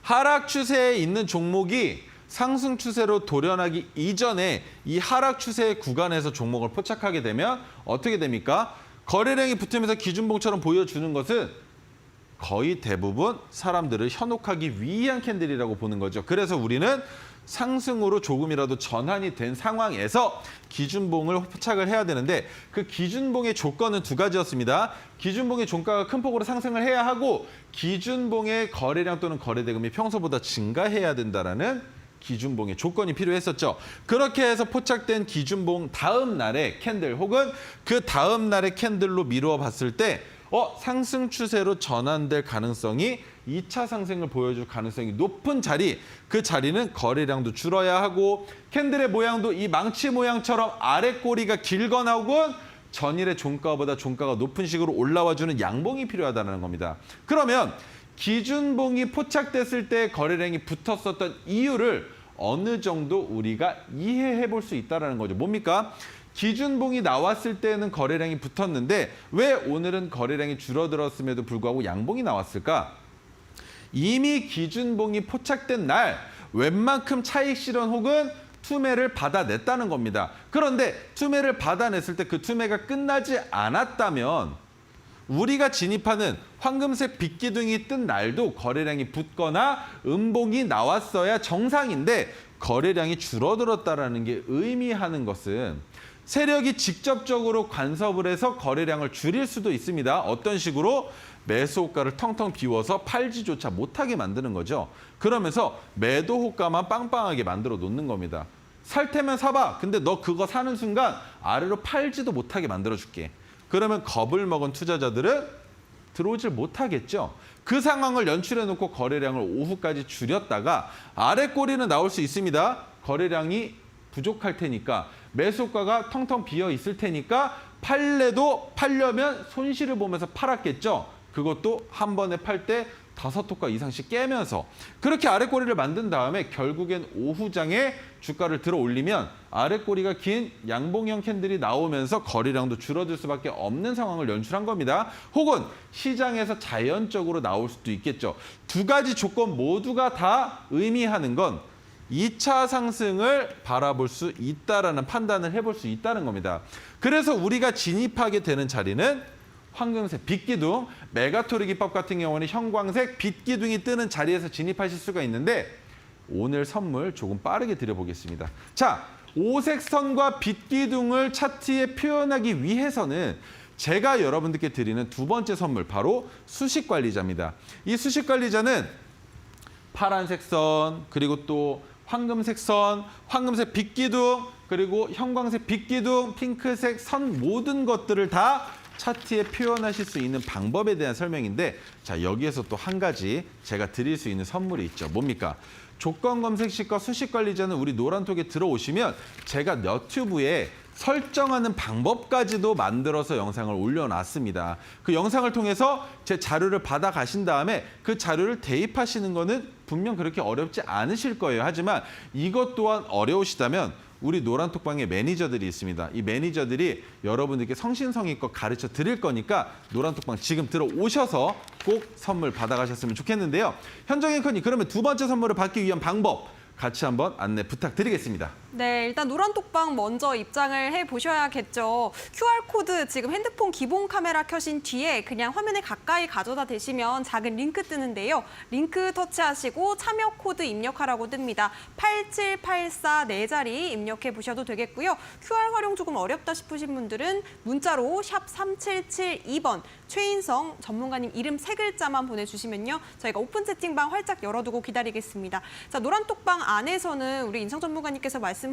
B: 하락 추세에 있는 종목이 상승 추세로 돌연하기 이전에 이 하락 추세 구간에서 종목을 포착하게 되면 어떻게 됩니까? 거래량이 붙으면서 기준봉처럼 보여주는 것은 거의 대부분 사람들을 현혹하기 위한 캔들이라고 보는 거죠. 그래서 우리는 상승으로 조금이라도 전환이 된 상황에서 기준봉을 포착을 해야 되는데 그 기준봉의 조건은 두 가지였습니다. 기준봉의 종가가 큰 폭으로 상승을 해야 하고 기준봉의 거래량 또는 거래대금이 평소보다 증가해야 된다라는 기준봉의 조건이 필요했었죠. 그렇게 해서 포착된 기준봉 다음 날의 캔들 혹은 그 다음 날의 캔들로 미루어 봤을 때 상승 추세로 전환될 가능성이 2차 상승을 보여줄 가능성이 높은 자리, 그 자리는 거래량도 줄어야 하고 캔들의 모양도 이 망치 모양처럼 아래 꼬리가 길거나 혹은 전일의 종가보다 종가가 높은 식으로 올라와주는 양봉이 필요하다는 겁니다. 그러면 기준봉이 포착됐을 때 거래량이 붙었었던 이유를 어느 정도 우리가 이해해 볼 수 있다는 거죠. 뭡니까? 기준봉이 나왔을 때는 거래량이 붙었는데 왜 오늘은 거래량이 줄어들었음에도 불구하고 양봉이 나왔을까? 이미 기준봉이 포착된 날 웬만큼 차익 실현 혹은 투매를 받아냈다는 겁니다. 그런데 투매를 받아냈을 때 그 투매가 끝나지 않았다면 우리가 진입하는 황금색 빗기둥이 뜬 날도 거래량이 붙거나 음봉이 나왔어야 정상인데 거래량이 줄어들었다는 게 의미하는 것은 세력이 직접적으로 간섭을 해서 거래량을 줄일 수도 있습니다. 어떤 식으로? 매수 호가를 텅텅 비워서 팔지조차 못하게 만드는 거죠. 그러면서 매도 호가만 빵빵하게 만들어 놓는 겁니다. 살 테면 사봐. 근데 너 그거 사는 순간 아래로 팔지도 못하게 만들어줄게. 그러면 겁을 먹은 투자자들은 들어오질 못하겠죠. 그 상황을 연출해놓고 거래량을 오후까지 줄였다가 아래 꼬리는 나올 수 있습니다. 거래량이 부족할 테니까 매수 효과가 텅텅 비어 있을 테니까 팔려면 손실을 보면서 팔았겠죠. 그것도 한 번에 팔 때 5호가 이상씩 깨면서 그렇게 아래 꼬리를 만든 다음에 결국엔 오후장에 주가를 들어 올리면 아래 꼬리가 긴 양봉형 캔들이 나오면서 거래량도 줄어들 수밖에 없는 상황을 연출한 겁니다. 혹은 시장에서 자연적으로 나올 수도 있겠죠. 두 가지 조건 모두가 다 의미하는 건 2차 상승을 바라볼 수 있다라는 판단을 해볼 수 있다는 겁니다. 그래서 우리가 진입하게 되는 자리는 황금색 빛기둥, 메가토르 기법 같은 경우는 형광색 빛기둥이 뜨는 자리에서 진입하실 수가 있는데 오늘 선물 조금 빠르게 드려보겠습니다. 자, 오색선과 빛기둥을 차트에 표현하기 위해서는 제가 여러분들께 드리는 두 번째 선물 바로 수식관리자입니다. 이 수식관리자는 파란색 선, 그리고 또 황금색 선, 황금색 빛기둥, 그리고 형광색 빛기둥, 핑크색 선 모든 것들을 다 차트에 표현하실 수 있는 방법에 대한 설명인데 자 여기에서 또 한 가지 제가 드릴 수 있는 선물이 있죠. 뭡니까? 조건 검색식과 수식 관리자는 우리 노란톡에 들어오시면 제가 너튜브에 설정하는 방법까지도 만들어서 영상을 올려놨습니다. 그 영상을 통해서 제 자료를 받아 가신 다음에 그 자료를 대입하시는 거는 분명 그렇게 어렵지 않으실 거예요. 하지만 이것 또한 어려우시다면 우리 노란톡방에 매니저들이 있습니다. 이 매니저들이 여러분들께 성심성의껏 가르쳐 드릴 거니까 노란톡방 지금 들어오셔서 꼭 선물 받아가셨으면 좋겠는데요. 현정 앵커님, 그러면 두 번째 선물을 받기 위한 방법 같이 한번 안내 부탁드리겠습니다.
A: 네, 일단 노란톡방 먼저 입장을 해보셔야겠죠. QR코드 지금 핸드폰 기본 카메라 켜신 뒤에 그냥 화면에 가까이 가져다 대시면 작은 링크 뜨는데요. 링크 터치하시고 참여 코드 입력하라고 뜹니다. 8784 4자리 입력해 보셔도 되겠고요. QR 활용 조금 어렵다 싶으신 분들은 문자로 샵 3772번 최인성 전문가님 이름 3글자만 보내주시면요. 저희가 오픈 채팅방 활짝 열어두고 기다리겠습니다. 자, 노란톡방 안에서는 우리 인성 전문가님께서 말씀해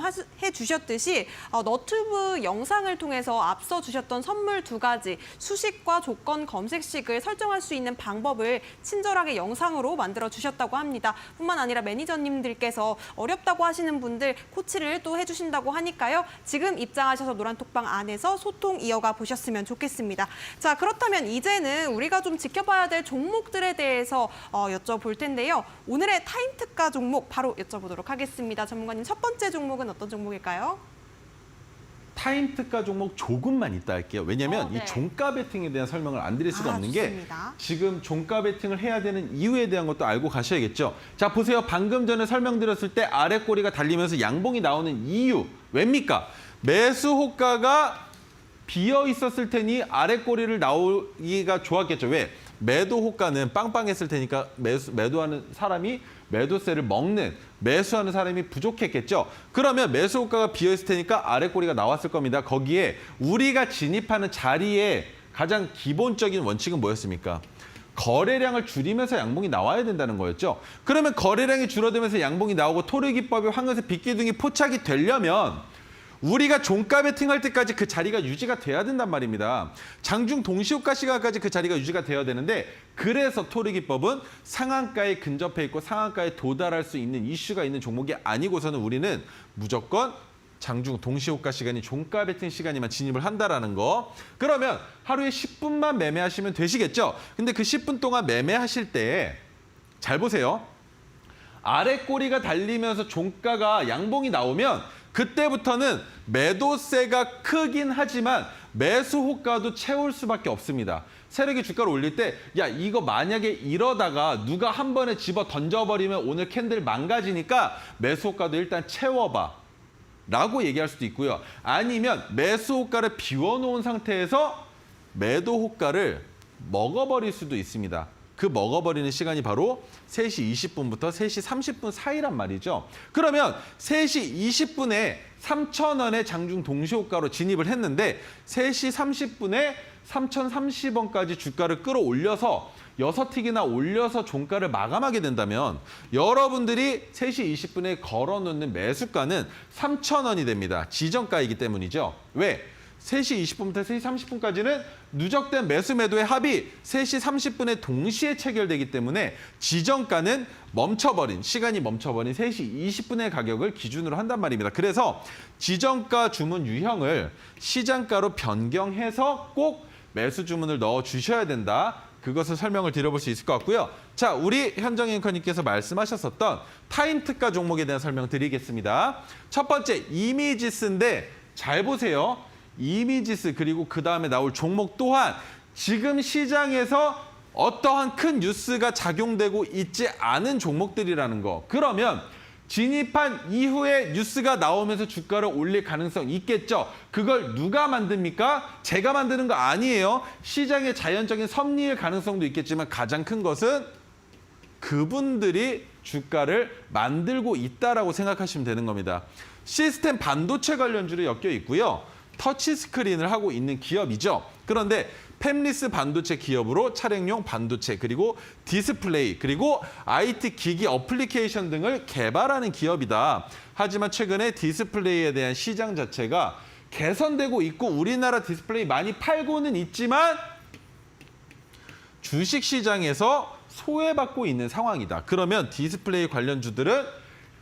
A: 주셨듯이 너튜브 영상을 통해서 앞서 주셨던 선물 2가지 수식과 조건 검색식을 설정할 수 있는 방법을 친절하게 영상으로 만들어 주셨다고 합니다. 뿐만 아니라 매니저님들께서 어렵다고 하시는 분들 코치를 또 해주신다고 하니까요. 지금 입장하셔서 노란톡방 안에서 소통 이어가 보셨으면 좋겠습니다. 자, 그렇다면 이제는 우리가 좀 지켜봐야 될 종목들에 대해서 여쭤볼 텐데요. 오늘의 타임 특가 종목 바로 여쭤보도록 하겠습니다. 전문가님, 첫 번째 종목은 어떤 종목일까요?
B: 타임 특가 종목 조금만 이따 할게요. 왜냐하면
A: 네.
B: 이 종가 베팅에 대한 설명을 안 드릴 수가 없는
A: 좋습니다.
B: 게 지금 종가 베팅을 해야 되는 이유에 대한 것도 알고 가셔야겠죠. 자, 보세요. 방금 전에 설명드렸을 때 아래 꼬리가 달리면서 양봉이 나오는 이유 왜입니까? 매수 호가가 비어 있었을 테니 아래 꼬리를 나오기가 좋았겠죠. 왜? 매도 호가는 빵빵했을 테니까 매도하는 사람이 매도세를 먹는, 매수하는 사람이 부족했겠죠. 그러면 매수 호가가 비어있을 테니까 아래 꼬리가 나왔을 겁니다. 거기에 우리가 진입하는 자리에 가장 기본적인 원칙은 뭐였습니까? 거래량을 줄이면서 양봉이 나와야 된다는 거였죠. 그러면 거래량이 줄어들면서 양봉이 나오고 토르기법이 황금색 빛기둥이 포착이 되려면 우리가 종가 베팅할 때까지 그 자리가 유지가 돼야 된단 말입니다. 장중 동시호가 시간까지 그 자리가 유지가 돼야 되는데 그래서 토르기법은 상한가에 근접해 있고 상한가에 도달할 수 있는 이슈가 있는 종목이 아니고서는 우리는 무조건 장중 동시호가 시간이 종가 베팅 시간이만 진입을 한다라는 거. 그러면 하루에 10분만 매매하시면 되시겠죠. 근데 그 10분 동안 매매하실 때 잘 보세요. 아래 꼬리가 달리면서 종가가 양봉이 나오면 그때부터는 매도세가 크긴 하지만 매수 호가도 채울 수밖에 없습니다. 세력이 주가를 올릴 때 야 이거 만약에 이러다가 누가 한 번에 집어 던져버리면 오늘 캔들 망가지니까 매수 호가도 일단 채워봐 라고 얘기할 수도 있고요. 아니면 매수 호가를 비워놓은 상태에서 매도 호가를 먹어버릴 수도 있습니다. 그 먹어버리는 시간이 바로 3시 20분부터 3시 30분 사이란 말이죠. 그러면 3시 20분에 3,000원의 장중 동시호가로 진입을 했는데 3시 30분에 3,030원까지 주가를 끌어올려서 6틱이나 올려서 종가를 마감하게 된다면 여러분들이 3시 20분에 걸어놓는 매수가는 3,000원이 됩니다. 지정가이기 때문이죠. 왜? 3시 20분부터 3시 30분까지는 누적된 매수 매도의 합이 3시 30분에 동시에 체결되기 때문에 지정가는 시간이 멈춰버린 3시 20분의 가격을 기준으로 한단 말입니다. 그래서 지정가 주문 유형을 시장가로 변경해서 꼭 매수 주문을 넣어 주셔야 된다. 그것을 설명을 드려볼 수 있을 것 같고요. 자, 우리 현정 앵커님께서 말씀하셨었던 타임 특가 종목에 대한 설명 드리겠습니다. 첫 번째 이미지스인데 잘 보세요. 이미지스 그리고 그 다음에 나올 종목 또한 지금 시장에서 어떠한 큰 뉴스가 작용되고 있지 않은 종목들이라는 거. 그러면 진입한 이후에 뉴스가 나오면서 주가를 올릴 가능성 있겠죠. 그걸 누가 만듭니까? 제가 만드는 거 아니에요. 시장의 자연적인 섭리일 가능성도 있겠지만 가장 큰 것은 그분들이 주가를 만들고 있다라고 생각하시면 되는 겁니다. 시스템 반도체 관련주로 엮여 있고요. 터치 스크린을 하고 있는 기업이죠. 그런데 팹리스 반도체 기업으로 차량용 반도체 그리고 디스플레이 그리고 IT 기기 어플리케이션 등을 개발하는 기업이다. 하지만 최근에 디스플레이에 대한 시장 자체가 개선되고 있고 우리나라 디스플레이 많이 팔고는 있지만 주식시장에서 소외받고 있는 상황이다. 그러면 디스플레이 관련주들은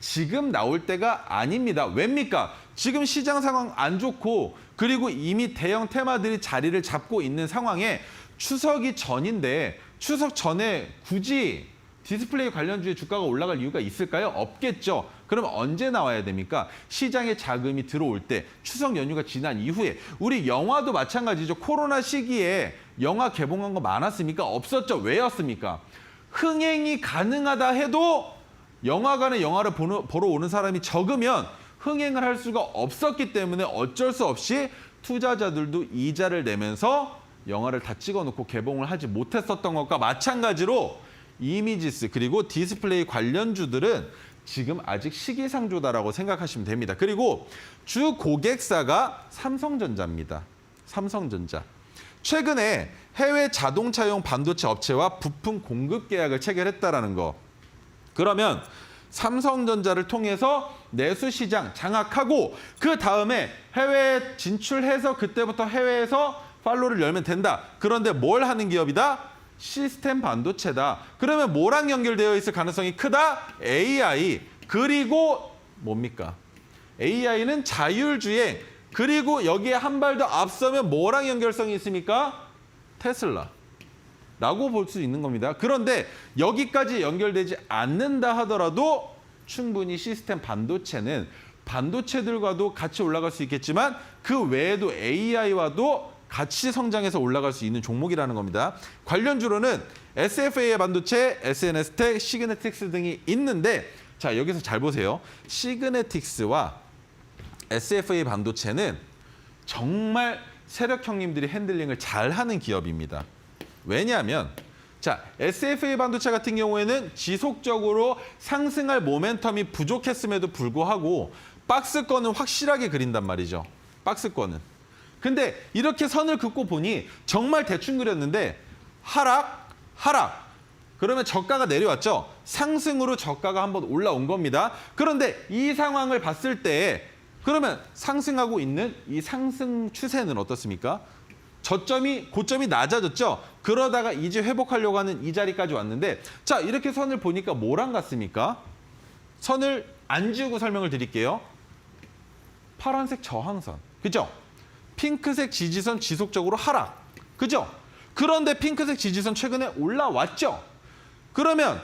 B: 지금 나올 때가 아닙니다. 왜입니까? 지금 시장 상황 안 좋고 그리고 이미 대형 테마들이 자리를 잡고 있는 상황에 추석이 전인데 추석 전에 굳이 디스플레이 관련주의 주가가 올라갈 이유가 있을까요? 없겠죠. 그럼 언제 나와야 됩니까? 시장에 자금이 들어올 때 추석 연휴가 지난 이후에 우리 영화도 마찬가지죠. 코로나 시기에 영화 개봉한 거 많았습니까? 없었죠. 왜였습니까? 흥행이 가능하다 해도 영화관에 영화를 보러 오는 사람이 적으면 흥행을 할 수가 없었기 때문에 어쩔 수 없이 투자자들도 이자를 내면서 영화를 다 찍어놓고 개봉을 하지 못했었던 것과 마찬가지로 이미지스 그리고 디스플레이 관련주들은 지금 아직 시기상조다라고 생각하시면 됩니다. 그리고 주 고객사가 삼성전자입니다. 삼성전자. 최근에 해외 자동차용 반도체 업체와 부품 공급 계약을 체결했다라는 거. 그러면 삼성전자를 통해서 내수 시장 장악하고 그 다음에 해외에 진출해서 그때부터 해외에서 팔로를 열면 된다. 그런데 뭘 하는 기업이다? 시스템 반도체다. 그러면 뭐랑 연결되어 있을 가능성이 크다? AI. 그리고 뭡니까? AI는 자율주행. 그리고 여기에 한 발 더 앞서면 뭐랑 연결성이 있습니까? 테슬라. 라고 볼 수 있는 겁니다. 그런데 여기까지 연결되지 않는다 하더라도 충분히 시스템 반도체는 반도체들과도 같이 올라갈 수 있겠지만 그 외에도 AI와도 같이 성장해서 올라갈 수 있는 종목이라는 겁니다. 관련주로는 SFA 반도체, SNS텍, 시그네틱스 등이 있는데 자 여기서 잘 보세요. 시그네틱스와 SFA 반도체는 정말 세력 형님들이 핸들링을 잘하는 기업입니다. 왜냐하면 자 SFA 반도체 같은 경우에는 지속적으로 상승할 모멘텀이 부족했음에도 불구하고 박스권은 확실하게 그린단 말이죠. 박스권은. 근데 이렇게 선을 긋고 보니 정말 대충 그렸는데 하락. 그러면 저가가 내려왔죠. 상승으로 저가가 한번 올라온 겁니다. 그런데 이 상황을 봤을 때 그러면 상승하고 있는 이 상승 추세는 어떻습니까? 고점이 낮아졌죠. 그러다가 이제 회복하려고 하는 이 자리까지 왔는데 자 이렇게 선을 보니까 뭐랑 같습니까? 선을 안 지우고 설명을 드릴게요. 파란색 저항선. 그죠? 핑크색 지지선 지속적으로 하락. 그죠? 그런데 핑크색 지지선 최근에 올라왔죠. 그러면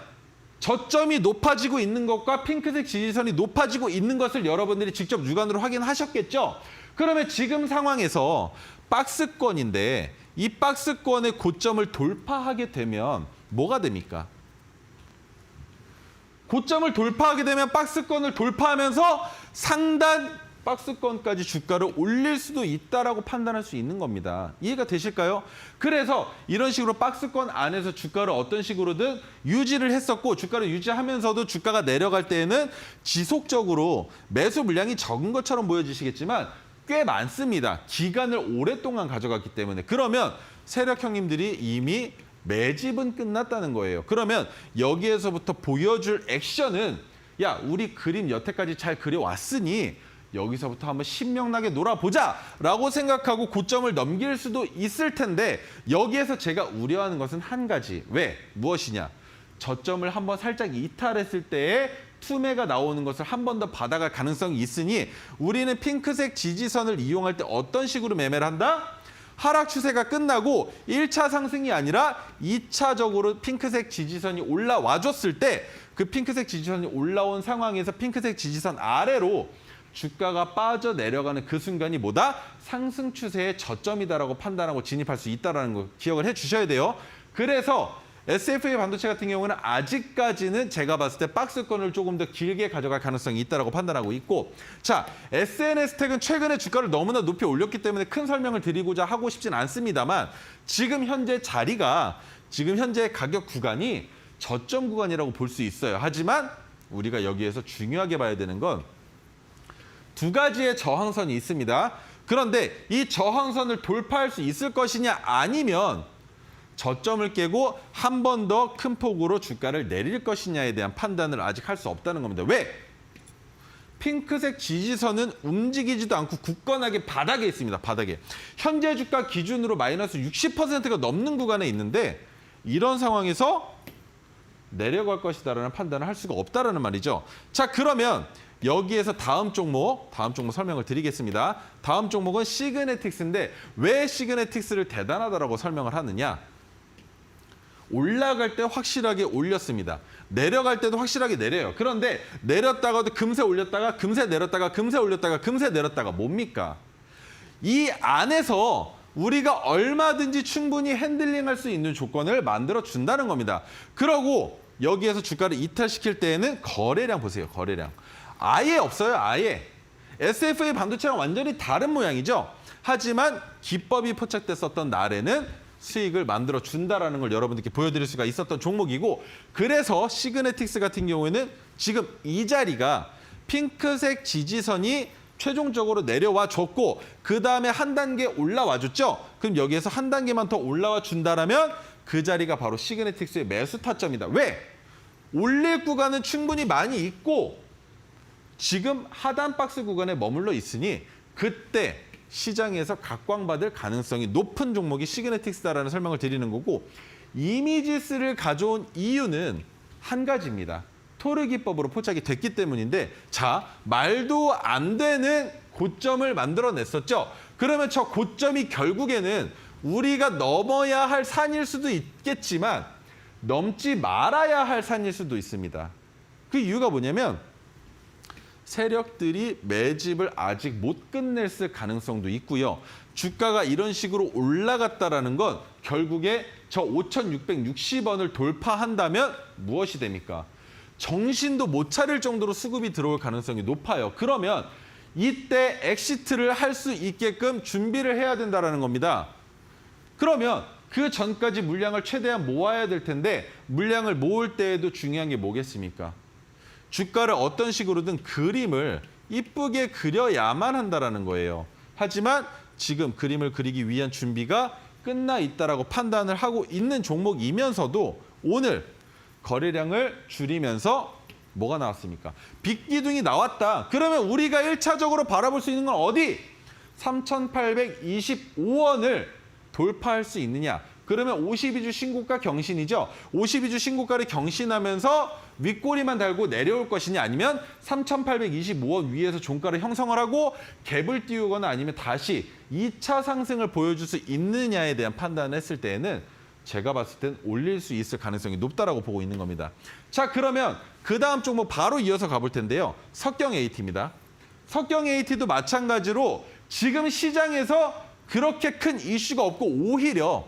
B: 저점이 높아지고 있는 것과 핑크색 지지선이 높아지고 있는 것을 여러분들이 직접 육안으로 확인하셨겠죠? 그러면 지금 상황에서 박스권인데 이 박스권의 고점을 돌파하게 되면 뭐가 됩니까? 고점을 돌파하게 되면 박스권을 돌파하면서 상단 박스권까지 주가를 올릴 수도 있다라고 판단할 수 있는 겁니다. 이해가 되실까요? 그래서 이런 식으로 박스권 안에서 주가를 어떤 식으로든 유지를 했었고 주가를 유지하면서도 주가가 내려갈 때에는 지속적으로 매수 물량이 적은 것처럼 보여지시겠지만 꽤 많습니다. 기간을 오랫동안 가져갔기 때문에. 그러면 세력 형님들이 이미 매집은 끝났다는 거예요. 그러면 여기에서부터 보여줄 액션은 야, 우리 그림 여태까지 잘 그려왔으니 여기서부터 한번 신명나게 놀아보자라고 생각하고 고점을 넘길 수도 있을 텐데 여기에서 제가 우려하는 것은 한 가지. 왜? 무엇이냐? 저점을 한번 살짝 이탈했을 때에 투매가 나오는 것을 한 번 더 받아갈 가능성이 있으니 우리는 핑크색 지지선을 이용할 때 어떤 식으로 매매를 한다? 하락 추세가 끝나고 1차 상승이 아니라 2차적으로 핑크색 지지선이 올라와줬을 때 그 핑크색 지지선이 올라온 상황에서 핑크색 지지선 아래로 주가가 빠져내려가는 그 순간이 뭐다? 상승 추세의 저점이다라고 판단하고 진입할 수 있다는 거 기억을 해주셔야 돼요. 그래서 SFA 반도체 같은 경우는 아직까지는 제가 봤을 때 박스권을 조금 더 길게 가져갈 가능성이 있다고 판단하고 있고 자, SNS텍은 최근에 주가를 너무나 높이 올렸기 때문에 큰 설명을 드리고자 하고 싶진 않습니다만 지금 현재 자리가 지금 현재 가격 구간이 저점 구간이라고 볼 수 있어요. 하지만 우리가 여기에서 중요하게 봐야 되는 건 두 가지의 저항선이 있습니다. 그런데 이 저항선을 돌파할 수 있을 것이냐 아니면 저점을 깨고 한 번 더 큰 폭으로 주가를 내릴 것이냐에 대한 판단을 아직 할 수 없다는 겁니다. 왜? 핑크색 지지선은 움직이지도 않고 굳건하게 바닥에 있습니다. 바닥에. 현재 주가 기준으로 마이너스 60%가 넘는 구간에 있는데 이런 상황에서 내려갈 것이다라는 판단을 할 수가 없다라는 말이죠. 자, 그러면 여기에서 다음 종목 설명을 드리겠습니다. 다음 종목은 시그네틱스인데 왜 시그네틱스를 대단하다라고 설명을 하느냐? 올라갈 때 확실하게 올렸습니다. 내려갈 때도 확실하게 내려요. 그런데 내렸다가도 금세 올렸다가 금세 내렸다가 금세 올렸다가 금세 내렸다가 뭡니까? 이 안에서 우리가 얼마든지 충분히 핸들링할 수 있는 조건을 만들어 준다는 겁니다. 그러고 여기에서 주가를 이탈시킬 때에는 거래량 보세요. 거래량. 아예 없어요. 아예. SFA 반도체랑 완전히 다른 모양이죠. 하지만 기법이 포착됐었던 날에는 수익을 만들어 준다라는 걸 여러분들께 보여드릴 수가 있었던 종목이고 그래서 시그네틱스 같은 경우에는 지금 이 자리가 핑크색 지지선이 최종적으로 내려와 줬고 그 다음에 한 단계 올라와 줬죠. 그럼 여기에서 한 단계만 더 올라와 준다라면 그 자리가 바로 시그네틱스의 매수 타점이다. 왜? 올릴 구간은 충분히 많이 있고 지금 하단 박스 구간에 머물러 있으니 그때 시장에서 각광받을 가능성이 높은 종목이 시그네틱스다라는 설명을 드리는 거고 이미지스를 가져온 이유는 한 가지입니다. 토르 기법으로 포착이 됐기 때문인데 자, 말도 안 되는 고점을 만들어냈었죠. 그러면 저 고점이 결국에는 우리가 넘어야 할 산일 수도 있겠지만 넘지 말아야 할 산일 수도 있습니다. 그 이유가 뭐냐면 세력들이 매집을 아직 못 끝냈을 가능성도 있고요. 주가가 이런 식으로 올라갔다라는 건 결국에 저 5,660원을 돌파한다면 무엇이 됩니까? 정신도 못 차릴 정도로 수급이 들어올 가능성이 높아요. 그러면 이때 엑시트를 할 수 있게끔 준비를 해야 된다는 겁니다. 그러면 그 전까지 물량을 최대한 모아야 될 텐데 물량을 모을 때에도 중요한 게 뭐겠습니까? 주가를 어떤 식으로든 그림을 이쁘게 그려야만 한다는 거예요. 하지만 지금 그림을 그리기 위한 준비가 끝나 있다라고 판단을 하고 있는 종목이면서도 오늘 거래량을 줄이면서 뭐가 나왔습니까? 빅기둥이 나왔다. 그러면 우리가 1차적으로 바라볼 수 있는 건 어디? 3,825원을 돌파할 수 있느냐? 그러면 52주 신고가 경신이죠. 52주 신고가를 경신하면서 윗꼬리만 달고 내려올 것이냐 아니면 3,825원 위에서 종가를 형성을 하고 갭을 띄우거나 아니면 다시 2차 상승을 보여줄 수 있느냐에 대한 판단을 했을 때에는 제가 봤을 땐 올릴 수 있을 가능성이 높다라고 보고 있는 겁니다. 자, 그러면 그 다음 종목 바로 이어서 가볼 텐데요. 석경 AT입니다. 석경 AT도 마찬가지로 지금 시장에서 그렇게 큰 이슈가 없고 오히려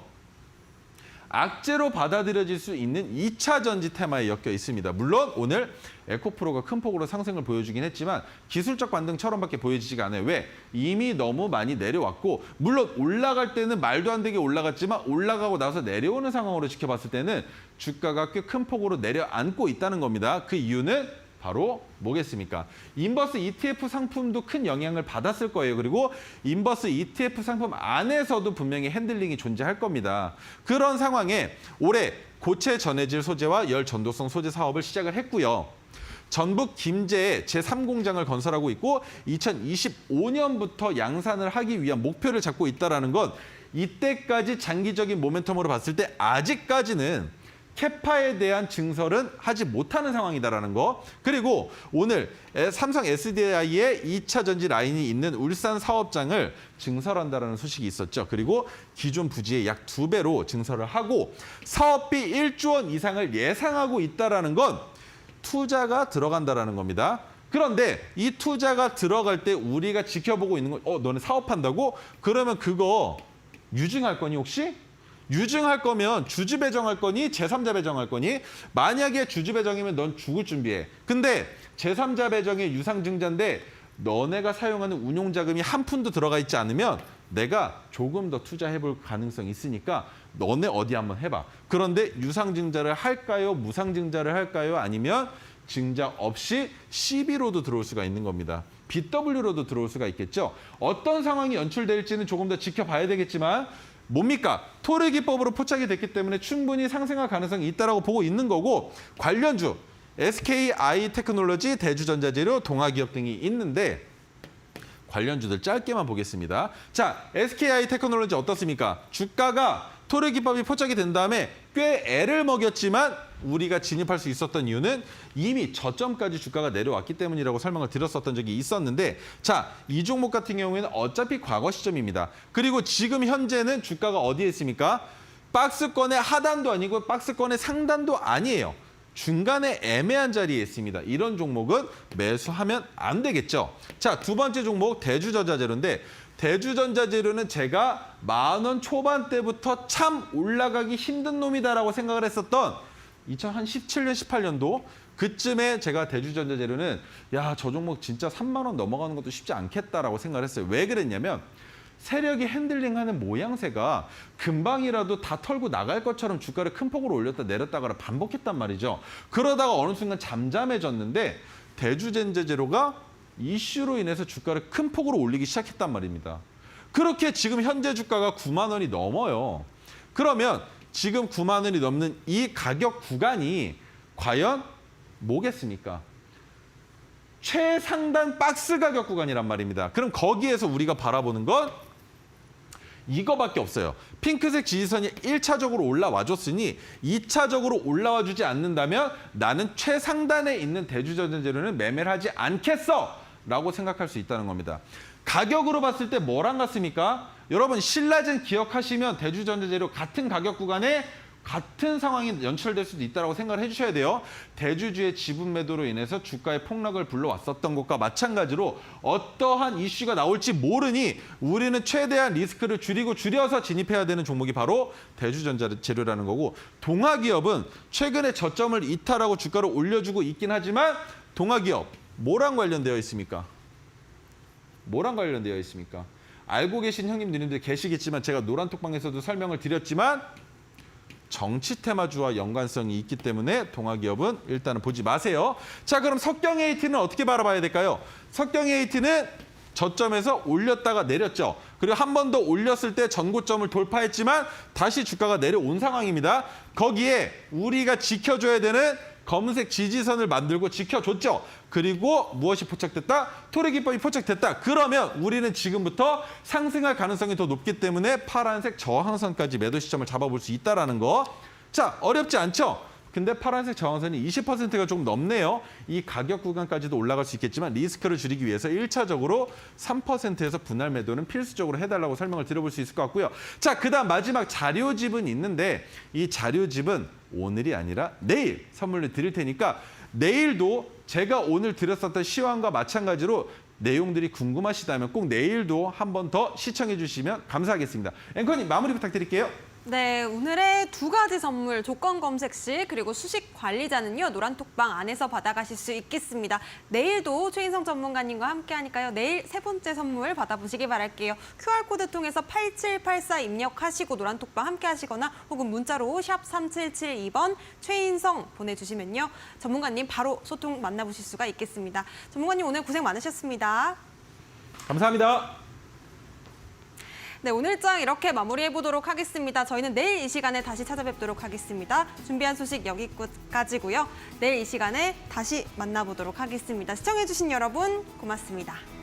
B: 악재로 받아들여질 수 있는 2차 전지 테마에 엮여 있습니다. 물론 오늘 에코프로가 큰 폭으로 상승을 보여주긴 했지만 기술적 반등처럼밖에 보여지지가 않아요. 왜? 이미 너무 많이 내려왔고 물론 올라갈 때는 말도 안 되게 올라갔지만 올라가고 나서 내려오는 상황으로 지켜봤을 때는 주가가 꽤 큰 폭으로 내려앉고 있다는 겁니다. 그 이유는 바로 뭐겠습니까? 인버스 ETF 상품도 큰 영향을 받았을 거예요. 그리고 인버스 ETF 상품 안에서도 분명히 핸들링이 존재할 겁니다. 그런 상황에 올해 고체 전해질 소재와 열 전도성 소재 사업을 시작을 했고요. 전북 김제에 제3공장을 건설하고 있고 2025년부터 양산을 하기 위한 목표를 잡고 있다는 건 이때까지 장기적인 모멘텀으로 봤을 때 아직까지는 캐파에 대한 증설은 하지 못하는 상황이다라는 거. 그리고 오늘 삼성 SDI의 2차 전지 라인이 있는 울산 사업장을 증설한다는 소식이 있었죠. 그리고 기존 부지의 약 2배로 증설을 하고 사업비 1조 원 이상을 예상하고 있다라는 건 투자가 들어간다라는 겁니다. 그런데 이 투자가 들어갈 때 우리가 지켜보고 있는 건 너네 사업한다고? 그러면 그거 유증할 거니 혹시? 유증할 거면 주주 배정할 거니 제3자 배정할 거니? 만약에 주주 배정이면 넌 죽을 준비해. 근데 제3자 배정의 유상증자인데 너네가 사용하는 운용자금이 한 푼도 들어가 있지 않으면 내가 조금 더 투자해볼 가능성이 있으니까 너네 어디 한번 해봐. 그런데 유상증자를 할까요? 무상증자를 할까요? 아니면 증자 없이 CB로도 들어올 수가 있는 겁니다. BW로도 들어올 수가 있겠죠. 어떤 상황이 연출될지는 조금 더 지켜봐야 되겠지만 뭡니까? 토르 기법으로 포착이 됐기 때문에 충분히 상승할 가능성이 있다고 보고 있는 거고 관련주 SKI 테크놀로지, 대주전자재료, 동아기업 등이 있는데 관련주들 짧게만 보겠습니다. 자, SKI 테크놀로지 어떻습니까? 주가가 토르 기법이 포착이 된 다음에 꽤 애를 먹였지만 우리가 진입할 수 있었던 이유는 이미 저점까지 주가가 내려왔기 때문이라고 설명을 드렸었던 적이 있었는데 자, 이 종목 같은 경우에는 어차피 과거 시점입니다. 그리고 지금 현재는 주가가 어디에 있습니까? 박스권의 하단도 아니고 박스권의 상단도 아니에요. 중간에 애매한 자리에 있습니다. 이런 종목은 매수하면 안 되겠죠. 자, 두 번째 종목 대주전자재료인데 대주전자재료는 제가 10,000원 초반대부터 참 올라가기 힘든 놈이다라고 생각을 했었던 2017년, 18년도 그쯤에 제가 대주전자재료는 야, 저 종목 진짜 3만 원 넘어가는 것도 쉽지 않겠다라고 생각을 했어요. 왜 그랬냐면 세력이 핸들링하는 모양새가 금방이라도 다 털고 나갈 것처럼 주가를 큰 폭으로 올렸다 내렸다가 반복했단 말이죠. 그러다가 어느 순간 잠잠해졌는데 대주전자재료가 이슈로 인해서 주가를 큰 폭으로 올리기 시작했단 말입니다. 그렇게 지금 현재 주가가 9만 원이 넘어요. 그러면 지금 9만 원이 넘는 이 가격 구간이 과연 뭐겠습니까? 최상단 박스 가격 구간이란 말입니다. 그럼 거기에서 우리가 바라보는 건 이거밖에 없어요. 핑크색 지지선이 1차적으로 올라와줬으니 2차적으로 올라와 주지 않는다면 나는 최상단에 있는 대주전자재료는 매매를 하지 않겠어 라고 생각할 수 있다는 겁니다. 가격으로 봤을 때 뭐랑 같습니까? 여러분 신라젠 기억하시면 대주전자재료 같은 가격 구간에 같은 상황이 연출될 수도 있다고 생각을 해주셔야 돼요. 대주주의 지분 매도로 인해서 주가의 폭락을 불러왔었던 것과 마찬가지로 어떠한 이슈가 나올지 모르니 우리는 최대한 리스크를 줄여서 진입해야 되는 종목이 바로 대주전자재료라는 거고 동아기업은 최근에 저점을 이탈하고 주가를 올려주고 있긴 하지만 동아기업 뭐랑 관련되어 있습니까? 뭐랑 관련되어 있습니까? 알고 계신 형님 누님들 계시겠지만 제가 노란톡방에서도 설명을 드렸지만 정치 테마주와 연관성이 있기 때문에 동아기업은 일단은 보지 마세요. 자, 그럼 석경AT는 어떻게 바라봐야 될까요? 석경AT는 저점에서 올렸다가 내렸죠. 그리고 한 번 더 올렸을 때 전고점을 돌파했지만 다시 주가가 내려온 상황입니다. 거기에 우리가 지켜줘야 되는 검은색 지지선을 만들고 지켜줬죠. 그리고 무엇이 포착됐다? 토르 기법이 포착됐다. 그러면 우리는 지금부터 상승할 가능성이 더 높기 때문에 파란색 저항선까지 매도 시점을 잡아볼 수 있다는 거. 자, 어렵지 않죠? 근데 파란색 저항선이 20%가 조금 넘네요. 이 가격 구간까지도 올라갈 수 있겠지만 리스크를 줄이기 위해서 1차적으로 3%에서 분할 매도는 필수적으로 해달라고 설명을 드려볼 수 있을 것 같고요. 자, 그다음 마지막 자료집은 있는데 이 자료집은 오늘이 아니라 내일 선물로 드릴 테니까 내일도 제가 오늘 드렸었던 시황과 마찬가지로 내용들이 궁금하시다면 꼭 내일도 한 번 더 시청해 주시면 감사하겠습니다. 앵커님 마무리 부탁드릴게요.
A: 네, 오늘의 두 가지 선물 조건 검색 시 그리고 수식 관리자는요. 노란톡방 안에서 받아가실 수 있겠습니다. 내일도 최인성 전문가님과 함께하니까요. 내일 세 번째 선물 받아보시기 바랄게요. QR코드 통해서 8784 입력하시고 노란톡방 함께하시거나 혹은 문자로 샵 3772번 최인성 보내주시면요. 전문가님 바로 소통 만나보실 수가 있겠습니다. 전문가님 오늘 고생 많으셨습니다.
B: 감사합니다.
A: 네, 오늘 일정 이렇게 마무리해보도록 하겠습니다. 저희는 내일 이 시간에 다시 찾아뵙도록 하겠습니다. 준비한 소식 여기까지고요. 내일 이 시간에 다시 만나보도록 하겠습니다. 시청해주신 여러분 고맙습니다.